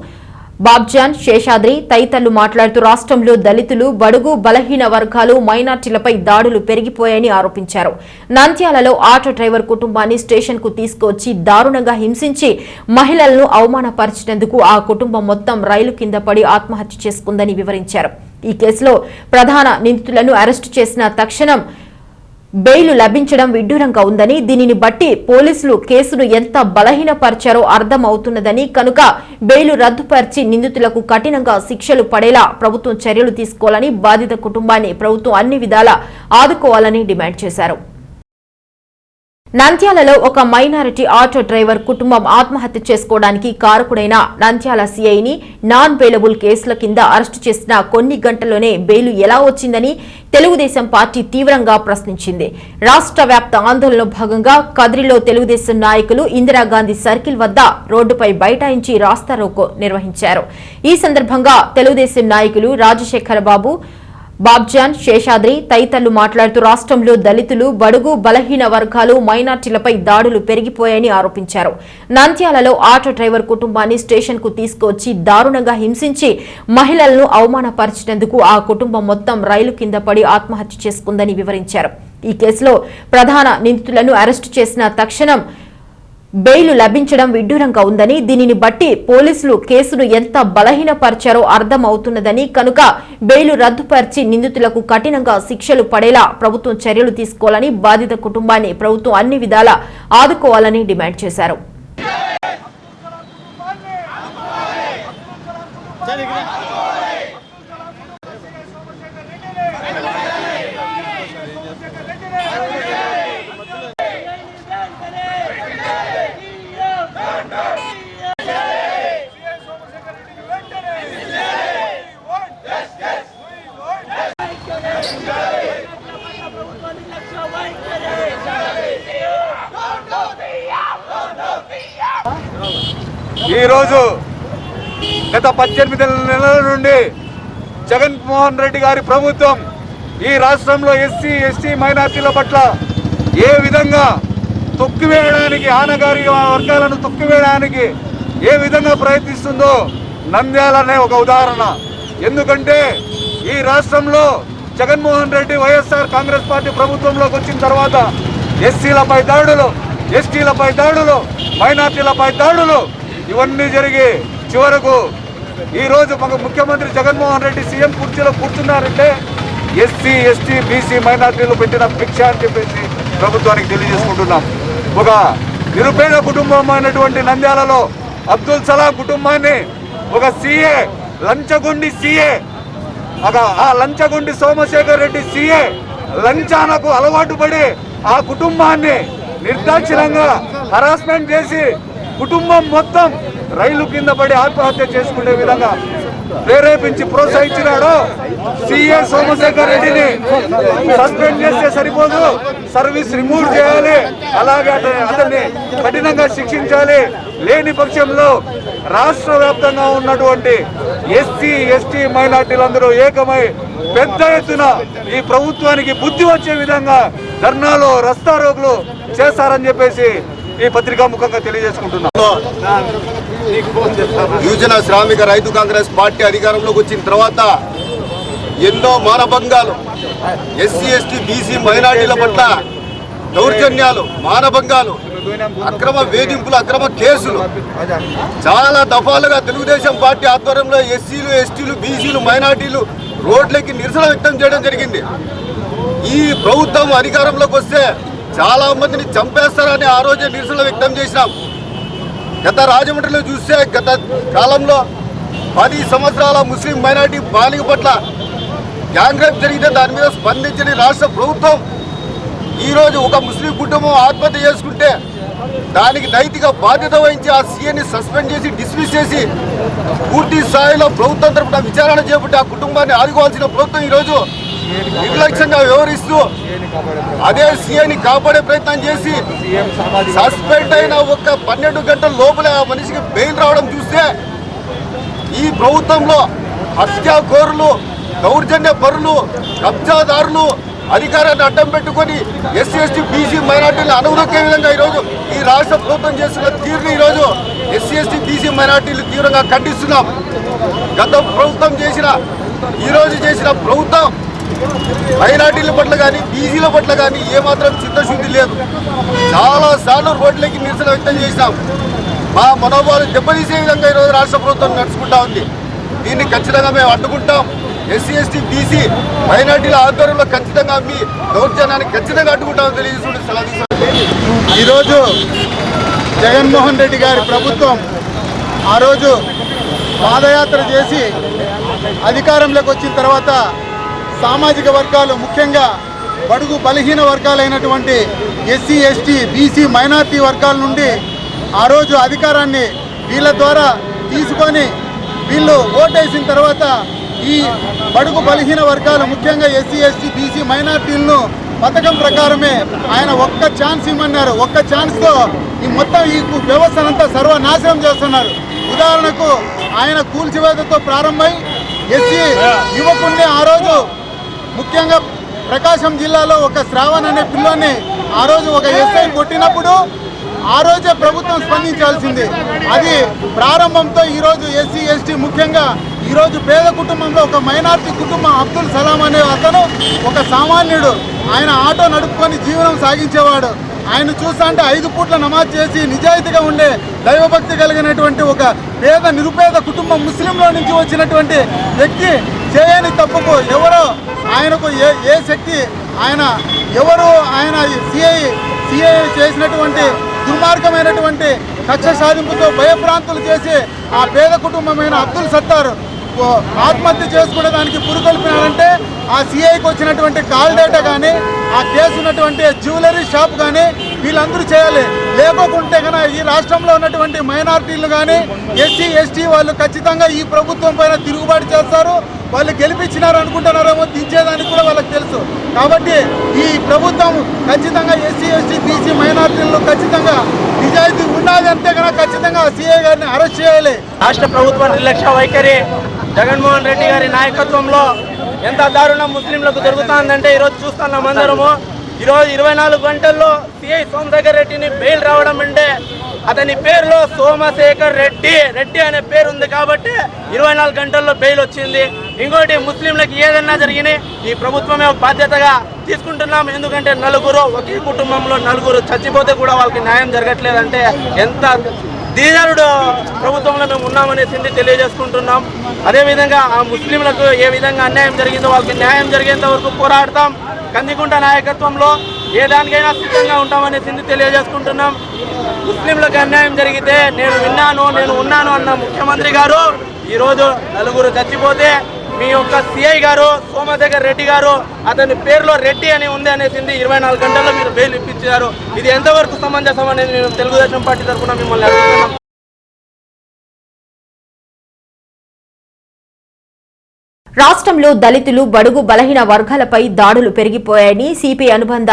బాబ్జాన్, శేషాద్రి తదితరులు మాట్లాడుతూ రాష్ట్రంలో దళితులు, బడుగు, బలహీన వర్గాలు, మైనార్టీలపై దాడులు పెరిగిపోయాయని ఆరోపించారు. నంద్యాలలో ఆటో డ్రైవర్ కుటుంబాన్ని స్టేషన్ కు తీసుకువచ్చి దారుణంగా హింసించి మహిళలను అవమానపరిచినందుకు ఆ కుటుంబం మొత్తం రైలు కింద పడి ఆత్మహత్య చేసుకుందని వివరించారు. ఈ కేసులో ప్రధాన నిందితులను అరెస్టు చేసిన తక్షణం బెయిలు లభించడం విడ్డూరంగా ఉందని, దీనిని బట్టి పోలీసులు కేసును ఎంత బలహీనపరిచారో అర్థం అవుతున్నదని, కనుక బెయిలు రద్దుపరిచి నిందితులకు కఠినంగా శిక్షలు పడేలా ప్రభుత్వం చర్యలు తీసుకోవాలని, బాధిత కుటుంబాన్ని ప్రభుత్వం అన్ని విధాలా ఆదుకోవాలని డిమాండ్ చేశారు. నంద్యాలలో ఒక మైనారిటీ ఆటో డ్రైవర్ కుటుంబం ఆత్మహత్య చేసుకోవడానికి కారకుడైన నంద్యాల సీఐని నాన్ బెయిలబుల్ కేసుల కింద అరెస్టు చేసిన కొన్ని గంటల్లోనే బెయిలు ఎలా వచ్చిందని తెలుగుదేశం పార్టీ తీవ్రంగా ప్రశ్నించింది. రాష్ట్ర వ్యాప్త ఆందోళనలో భాగంగా కదిరిలో తెలుగుదేశం నాయకులు ఇందిరాగాంధీ సర్కిల్ వద్ద రోడ్డుపై బైఠాయించి రాస్తారోకో నిర్వహించారు. ఈ సందర్భంగా తెలుగుదేశం నాయకులు రాజశేఖర బాబు, బాబ్జాన్, శేషాద్రి తదితరులు మాట్లాడుతూ రాష్ట్రంలో దళితులు, బడుగు, బలహీన వర్గాలు, మైనార్టీలపై దాడులు పెరిగిపోయాయని ఆరోపించారు. నంద్యాలలో ఆటో డ్రైవర్ కుటుంబాన్ని స్టేషన్ కు తీసుకువచ్చి దారుణంగా హింసించి మహిళలను అవమానపరిచినందుకు ఆ కుటుంబం మొత్తం రైలు కింద పడి ఆత్మహత్య చేసుకుందని వివరించారు. ఈ కేసులో ప్రధాన నిందితులను అరెస్టు చేసిన తక్షణం బెయిలు లభించడం విడ్డూరంగా ఉందని, దీనిని బట్టి పోలీసులు కేసును ఎంత బలహీనపరిచారో అర్థం అవుతున్నదని, కనుక బెయిలు రద్దుపరిచి నిందితులకు కఠినంగా శిక్షలు పడేలా ప్రభుత్వం చర్యలు తీసుకోవాలని, బాధిత కుటుంబాన్ని ప్రభుత్వం అన్ని విధాలా ఆదుకోవాలని డిమాండ్ చేశారు. ఈరోజు గత 18 నెలల నుండి జగన్మోహన్ రెడ్డి గారి ప్రభుత్వం ఈ రాష్ట్రంలో ఎస్సీ, ఎస్టీ, మైనార్టీల పట్ల ఏ విధంగా తొక్కివేయడానికి, ఆనగారి వర్గాలను తొక్కివేయడానికి ఏ విధంగా ప్రయత్నిస్తుందో నంద్యాలనే ఒక ఉదాహరణ. ఎందుకంటే ఈ రాష్ట్రంలో జగన్మోహన్ రెడ్డి వైఎస్ఆర్ కాంగ్రెస్ పార్టీ ప్రభుత్వంలోకి వచ్చిన తర్వాత ఎస్సీలపై దాడులు, ఎస్టీలపై దాడులు, మైనార్టీలపై దాడులు ఇవన్నీ జరిగి చివరకు ఈరోజు ముఖ్యమంత్రి జగన్మోహన్ రెడ్డి సీఎం కుర్చీలో కూర్చున్నారంటే ఎస్సీ, ఎస్టీ, బీసీ, మైనార్టీలు పెట్టిన భిక్ష అని చెప్పేసి ప్రభుత్వానికి తెలియజేసుకుంటున్నాం. ఒక నిరుపేద కుటుంబం అయినటువంటి నంద్యాలలో అబ్దుల్ సలాం కుటుంబాన్ని ఒక సీఏ, లంచగొండి సీఏ, ఆ లంచగొండి సోమశేఖర్ రెడ్డి సీఏ లంచాలకు అలవాటు పడి ఆ కుటుంబాన్ని నిర్దాక్షిణంగా హరాస్మెంట్ చేసి కుటుంబం మొత్తం రైలు కింద పడి ఆత్మహత్య చేసుకునే విధంగా ప్రేరేపించి ప్రోత్సహించినాడు. సీఏ సోమశేఖర్ రెడ్డిని సస్పెండ్ చేస్తే సరిపోదు, సర్వీస్ రిమూవ్ చేయాలి, అలాగే అతన్ని కఠినంగా శిక్షించాలి. లేని పక్షంలో రాష్ట్ర వ్యాప్తంగా ఉన్నటువంటి ఎస్సీ, ఎస్టీ, మైనార్టీలందరూ ఏకమై పెద్ద ఎత్తున ఈ ప్రభుత్వానికి బుద్ధి వచ్చే విధంగా ధర్నాలు, రస్తారోకులు చేస్తారని చెప్పేసి ఈ పత్రికా ముఖంగా తెలియజేసుకుంటున్నాం. యువజన శ్రామిక రైతు కాంగ్రెస్ పార్టీ అధికారంలోకి వచ్చిన తర్వాత ఎన్నో మానభంగాలు, ఎస్సీ ఎస్టీ బీసీ మైనార్టీల పట్ల దౌర్జన్యాలు, మానభంగాలు, అక్రమ వేధింపులు, అక్రమ కేసులు చాలా దఫాలుగా తెలుగుదేశం పార్టీ ఆధ్వర్యంలో ఎస్సీలు ఎస్టీలు బీసీలు మైనార్టీలు రోడ్లకి నిరసన వ్యక్తం చేయడం జరిగింది. ఈ ప్రభుత్వం అధికారంలోకి వస్తే చాలా మందిని చంపేస్తారని ఆ రోజే నిరసన వ్యక్తం చేసినాం. గత రాజమండ్రిలో చూస్తే గత కాలంలో 10 సంవత్సరాల ముస్లిం మైనార్టీ బాలిక పట్ల గ్యాంగ్ రేప్ జరిగితే దాని మీద స్పందించని రాష్ట్ర ప్రభుత్వం ఈరోజు ఒక ముస్లిం కుటుంబం ఆత్మహత్య చేసుకుంటే దానికి నైతిక బాధ్యత వహించి ఆ సీఎని సస్పెండ్ చేసి డిస్మిస్ చేసి పూర్తి స్థాయిలో ప్రభుత్వం తరపున విచారణ చేపట్టి ఆ కుటుంబాన్ని ఆదుకోవాల్సిన ప్రభుత్వం ఈరోజు నిర్లక్ష్యంగా వ్యవహరిస్తూ అదే సీఎని కాపాడే ప్రయత్నం చేసి సస్పెండ్ అయిన ఒక 12 గంటల లోపలే ఆ మనిషికి బెయిల్ రావడం చూస్తే ఈ ప్రభుత్వంలో హత్యాకోరులు, దౌర్జన్య పరులు, కబ్జాదారులు అధికారాన్ని అడ్డం పెట్టుకొని ఎస్సీ ఎస్టీ బీసీ మైనార్టీలు అనుమతించే విధంగా ఈరోజు ఈ రాష్ట్ర ప్రభుత్వం చేస్తున్న తీరుని ఈరోజు ఎస్సీ ఎస్టీ బీసీ మైనార్టీలు తీవ్రంగా ఖండిస్తున్నాం. గత ప్రభుత్వం ఈరోజు చేసిన ప్రభుత్వం మైనార్టీల పట్ల కానీ బీసీల పట్ల కానీ ఏమాత్రం చిత్తశుద్ధి లేదు. చాలాసార్లు రోడ్లకి నిరసన వ్యక్తం చేసినాం. మా మనోభావాలు దెబ్బతీసే విధంగా ఈరోజు రాష్ట్ర ప్రభుత్వం నడుచుకుంటా ఉంది. దీన్ని ఖచ్చితంగా మేము అడ్డుకుంటాం. ఎస్సీ ఎస్టీ బీసీ మైనార్టీల ఆధ్వర్యంలో ఖచ్చితంగా మీ దౌర్జన్యాన్ని ఖచ్చితంగా అడ్డుకుంటామని తెలియజేసుకుంటూ సెలవు. ఈరోజు జగన్మోహన్ రెడ్డి గారి ప్రభుత్వం ఆ రోజు పాదయాత్ర చేసి అధికారంలోకి వచ్చిన తర్వాత సామాజిక వర్గాలు, ముఖ్యంగా బడుగు బలహీన వర్గాలైనటువంటి ఎస్సీ ఎస్టీ బీసీ మైనార్టీ వర్గాల నుండి ఆ రోజు అధికారాన్ని వీళ్ళ ద్వారా తీసుకొని వీళ్ళు ఓటేసిన తర్వాత ఈ బడుగు బలహీన వర్గాలు, ముఖ్యంగా ఎస్సీ ఎస్టీ బీసీ మైనార్టీలను పథకం ప్రకారమే ఆయన ఒక్క ఛాన్స్ ఇమ్మన్నారు. ఒక్క ఛాన్స్తో ఈ మొత్తం ఈ వ్యవస్థనంతా సర్వనాశనం చేస్తున్నారు. ఉదాహరణకు ఆయన కూల్చివేతతో ప్రారంభమై ఎస్సీ యువకుడిని ఆ రోజు ముఖ్యంగా ప్రకాశం జిల్లాలో ఒక శ్రావణ్ అనే పిల్లోని ఆ రోజు ఒక ఎస్ఐ కొట్టినప్పుడు ఆ రోజే ప్రభుత్వం స్పందించాల్సింది. అది ప్రారంభంతో ఈరోజు ఎస్సీ ఎస్టీ, ముఖ్యంగా ఈరోజు పేద కుటుంబంలో ఒక మైనార్టీ కుటుంబం అబ్దుల్ సలాం అనే అతను ఒక సామాన్యుడు. ఆయన ఆటో నడుపుకొని జీవనం సాగించేవాడు. ఆయన చూస్తా అంటే 5 పూట్ల నమాజ్ చేసి నిజాయితీగా ఉండే దైవభక్తి కలిగినటువంటి ఒక పేద నిరుపేద కుటుంబం, ముస్లింలో నుంచి వచ్చినటువంటి వ్యక్తి చేయని తప్పుకు ఎవరో ఆయనకు ఏ శక్తి ఆయన ఎవరు ఆయన సిఐ చేసినటువంటి దుర్మార్గమైనటువంటి కక్ష సాధింపుతో భయభ్రాంతులు చేసి ఆ పేద కుటుంబమైన అబ్దుల్ సత్తార్ ఆత్మహత్య చేసుకునేదానికి పురుకొల్పినాడంటే ఆ సిఐకి వచ్చినటువంటి కాల్ డేటా కానీ, ఆ కేసు ఉన్నటువంటి జ్యువెలరీ షాప్ కానీ వీళ్ళందరూ చేయాలి. లేకోకుంటే కన్నా ఈ రాష్ట్రంలో ఉన్నటువంటి మైనార్టీలు కానీ ఎస్సీ ఎస్టీ వాళ్ళు ఖచ్చితంగా ఈ ప్రభుత్వం పైన తిరుగుబాటు చేస్తారు. వాళ్ళు గెలిపించినారు అనుకుంటున్నారేమో, దించేదానికి కూడా వాళ్ళకి తెలుసు. కాబట్టి ఈ ప్రభుత్వం ఖచ్చితంగా ఎస్సీ ఎస్టీ బీసీ మైనార్టీలను ఖచ్చితంగా నిజాయితీ ఉన్నది అంటే కన్నా ఖచ్చితంగా సిఐ గారిని అరెస్ట్ చేయాలి. రాష్ట్ర ప్రభుత్వ నిర్లక్ష్య వైఖరి, జగన్మోహన్ రెడ్డి గారి నాయకత్వంలో ఎంత దారుణం ముస్లింలకు జరుగుతుందంటే ఈరోజు చూస్తున్నాం అందరము. ఈరోజు 24 గంటల్లో సిఐ సోమశేఖర్ రెడ్డిని బెయిల్ రావడం అంటే అతని పేరులో సోమశేఖర్ రెడ్డి అనే పేరు ఉంది కాబట్టి 24 గంటల్లో బెయిల్ వచ్చింది. ఇంకోటి, ముస్లింలకు ఏదన్నా జరిగినాయి ఈ ప్రభుత్వమే బాధ్యతగా తీసుకుంటున్నాం. ఎందుకంటే ఒకే కుటుంబంలో 4 చచ్చిపోతే కూడా వాళ్ళకి న్యాయం జరగట్లేదంటే ఎంత దీనరుడు ప్రభుత్వంలో మేము ఉన్నామనేసింది తెలియజేసుకుంటున్నాం. అదేవిధంగా ఆ ముస్లింలకు ఏ విధంగా అన్యాయం జరిగిందో వాళ్ళకి న్యాయం జరిగేంత వరకు పోరాడతాం. కందికుంట నాయకత్వంలో ఏ దానికైనా సిద్ధంగా ఉంటామనేసింది తెలియజేసుకుంటున్నాం. ముస్లింలకు అన్యాయం జరిగితే నేను ఉన్నాను అన్న ముఖ్యమంత్రి గారు ఈరోజు 4 చచ్చిపోతే మీ యొక్క సిఐ గారు సోమశేఖర్ రెడ్డి గారు అతని పేరులో రెడ్డి అని ఉంది అనేసింది 24 గంటల్లో మీరు బెయిల్ ఇప్పించారు. ఇది ఎంతవరకు సమంజసం అనేది మేము తెలుగుదేశం పార్టీ తరఫున మిమ్మల్ని అడుగుతున్నాం. రాష్ట్రంలో దళితులు, బడుగు బలహీన వర్గాలపై దాడులు పెరిగిపోయాయని సిపిఐ అనుబంధ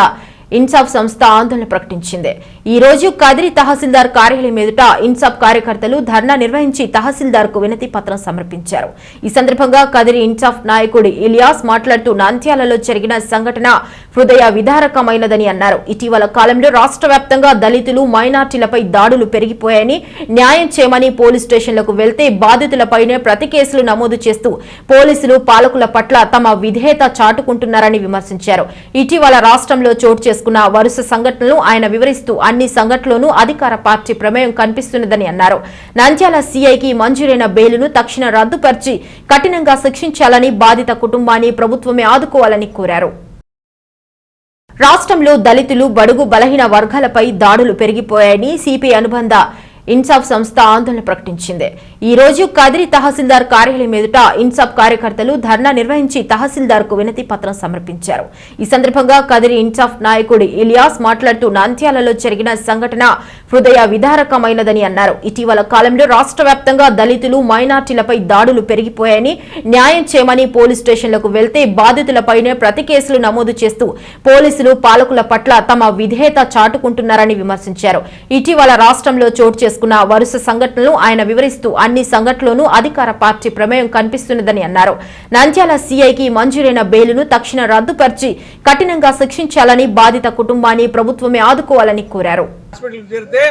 ఇన్సాఫ్ సంస్థ ఆందోళన ప్రకటించింది. ఈ రోజు కదిరి తహసీల్దార్ కార్యాలయం ఎదుట ఇన్సాఫ్ కార్యకర్తలు ధర్నా నిర్వహించి తహసీల్దార్కు వినతి పత్రం సమర్పించారు. ఈ సందర్భంగా కదిరి ఇన్సాఫ్ నాయకుడు ఇలియాస్ మాట్లాడుతూ నంద్యాలలో జరిగిన సంఘటన హృదయ విదారకమైనదని అన్నారు. ఇటీవల కాలంలో రాష్ట్ర వ్యాప్తంగా దళితులు మైనార్టీలపై దాడులు పెరిగిపోయాయని, న్యాయం చేయమని పోలీస్ స్టేషన్లకు వెళ్తే బాధితులపైనే ప్రతి కేసులు నమోదు చేస్తూ పోలీసులు పాలకుల పట్ల తమ విధేయత చాటుకుంటున్నారని విమర్శించారు. ఇటీవల రాష్ట్రంలో చోటు చేసుకున్న వరుస సంఘటనలు ఆయన వివరిస్తూ అన్ని సంఘటనలోనూ అధికార పార్టీ ప్రమేయం కనిపిస్తున్నదని అన్నారు. నంద్యాల సీఐకి మంజూరైన బెయిలును తక్షణ రద్దుపరిచి కఠినంగా శిక్షించాలని, బాధిత కుటుంబాన్ని ప్రభుత్వమే ఆదుకోవాలని కోరారు. రాష్ట్రంలో దళితులు, బడుగు బలహీన వర్గాలపై దాడులు పెరిగిపోయాయని సిపిఐ అనుబంధ ఇన్సాఫ్ సంస్థ ఆందోళన ప్రకటించింది. ఈ రోజు కదిరి తహసీల్దార్ కార్యాలయం ఎదుట ఇన్సాఫ్ కార్యకర్తలు ధర్నా నిర్వహించి తహసీల్దార్కు వినతి పత్రం సమర్పించారు. ఈ సందర్భంగా కదిరి ఇన్సాఫ్ నాయకుడు ఇలియాస్ మాట్లాడుతూ నంద్యాలలో జరిగిన సంఘటన హృదయ విదారకమైనదని అన్నారు. ఇటీవల కాలంలో రాష్ట్ర వ్యాప్తంగా దళితులు, మైనార్టీలపై దాడులు పెరిగిపోయాయని, న్యాయం చేయమని పోలీస్ స్టేషన్లకు వెళ్తే బాధితులపైనే ప్రతి కేసులు నమోదు చేస్తూ పోలీసులు పాలకుల పట్ల తమ విధేయత చాటుకుంటున్నారని విమర్శించారు. ఇటీవల రాష్ట్రంలో చోటు చేసుకున్న వరుస సంఘటనలు ఆయన వివరిస్తూ అన్ని సంఘటనలోనూ అధికార పార్టీ ప్రమేయం కనిపిస్తున్నదని అన్నారు. నంద్యాల సీఐకి మంజూరైన బెయిలును తక్షణ రద్దుపరిచి కఠినంగా శిక్షించాలని, బాధిత కుటుంబాన్ని ప్రభుత్వమే ఆదుకోవాలని కోరారు. హాస్పిటల్కి చేరితే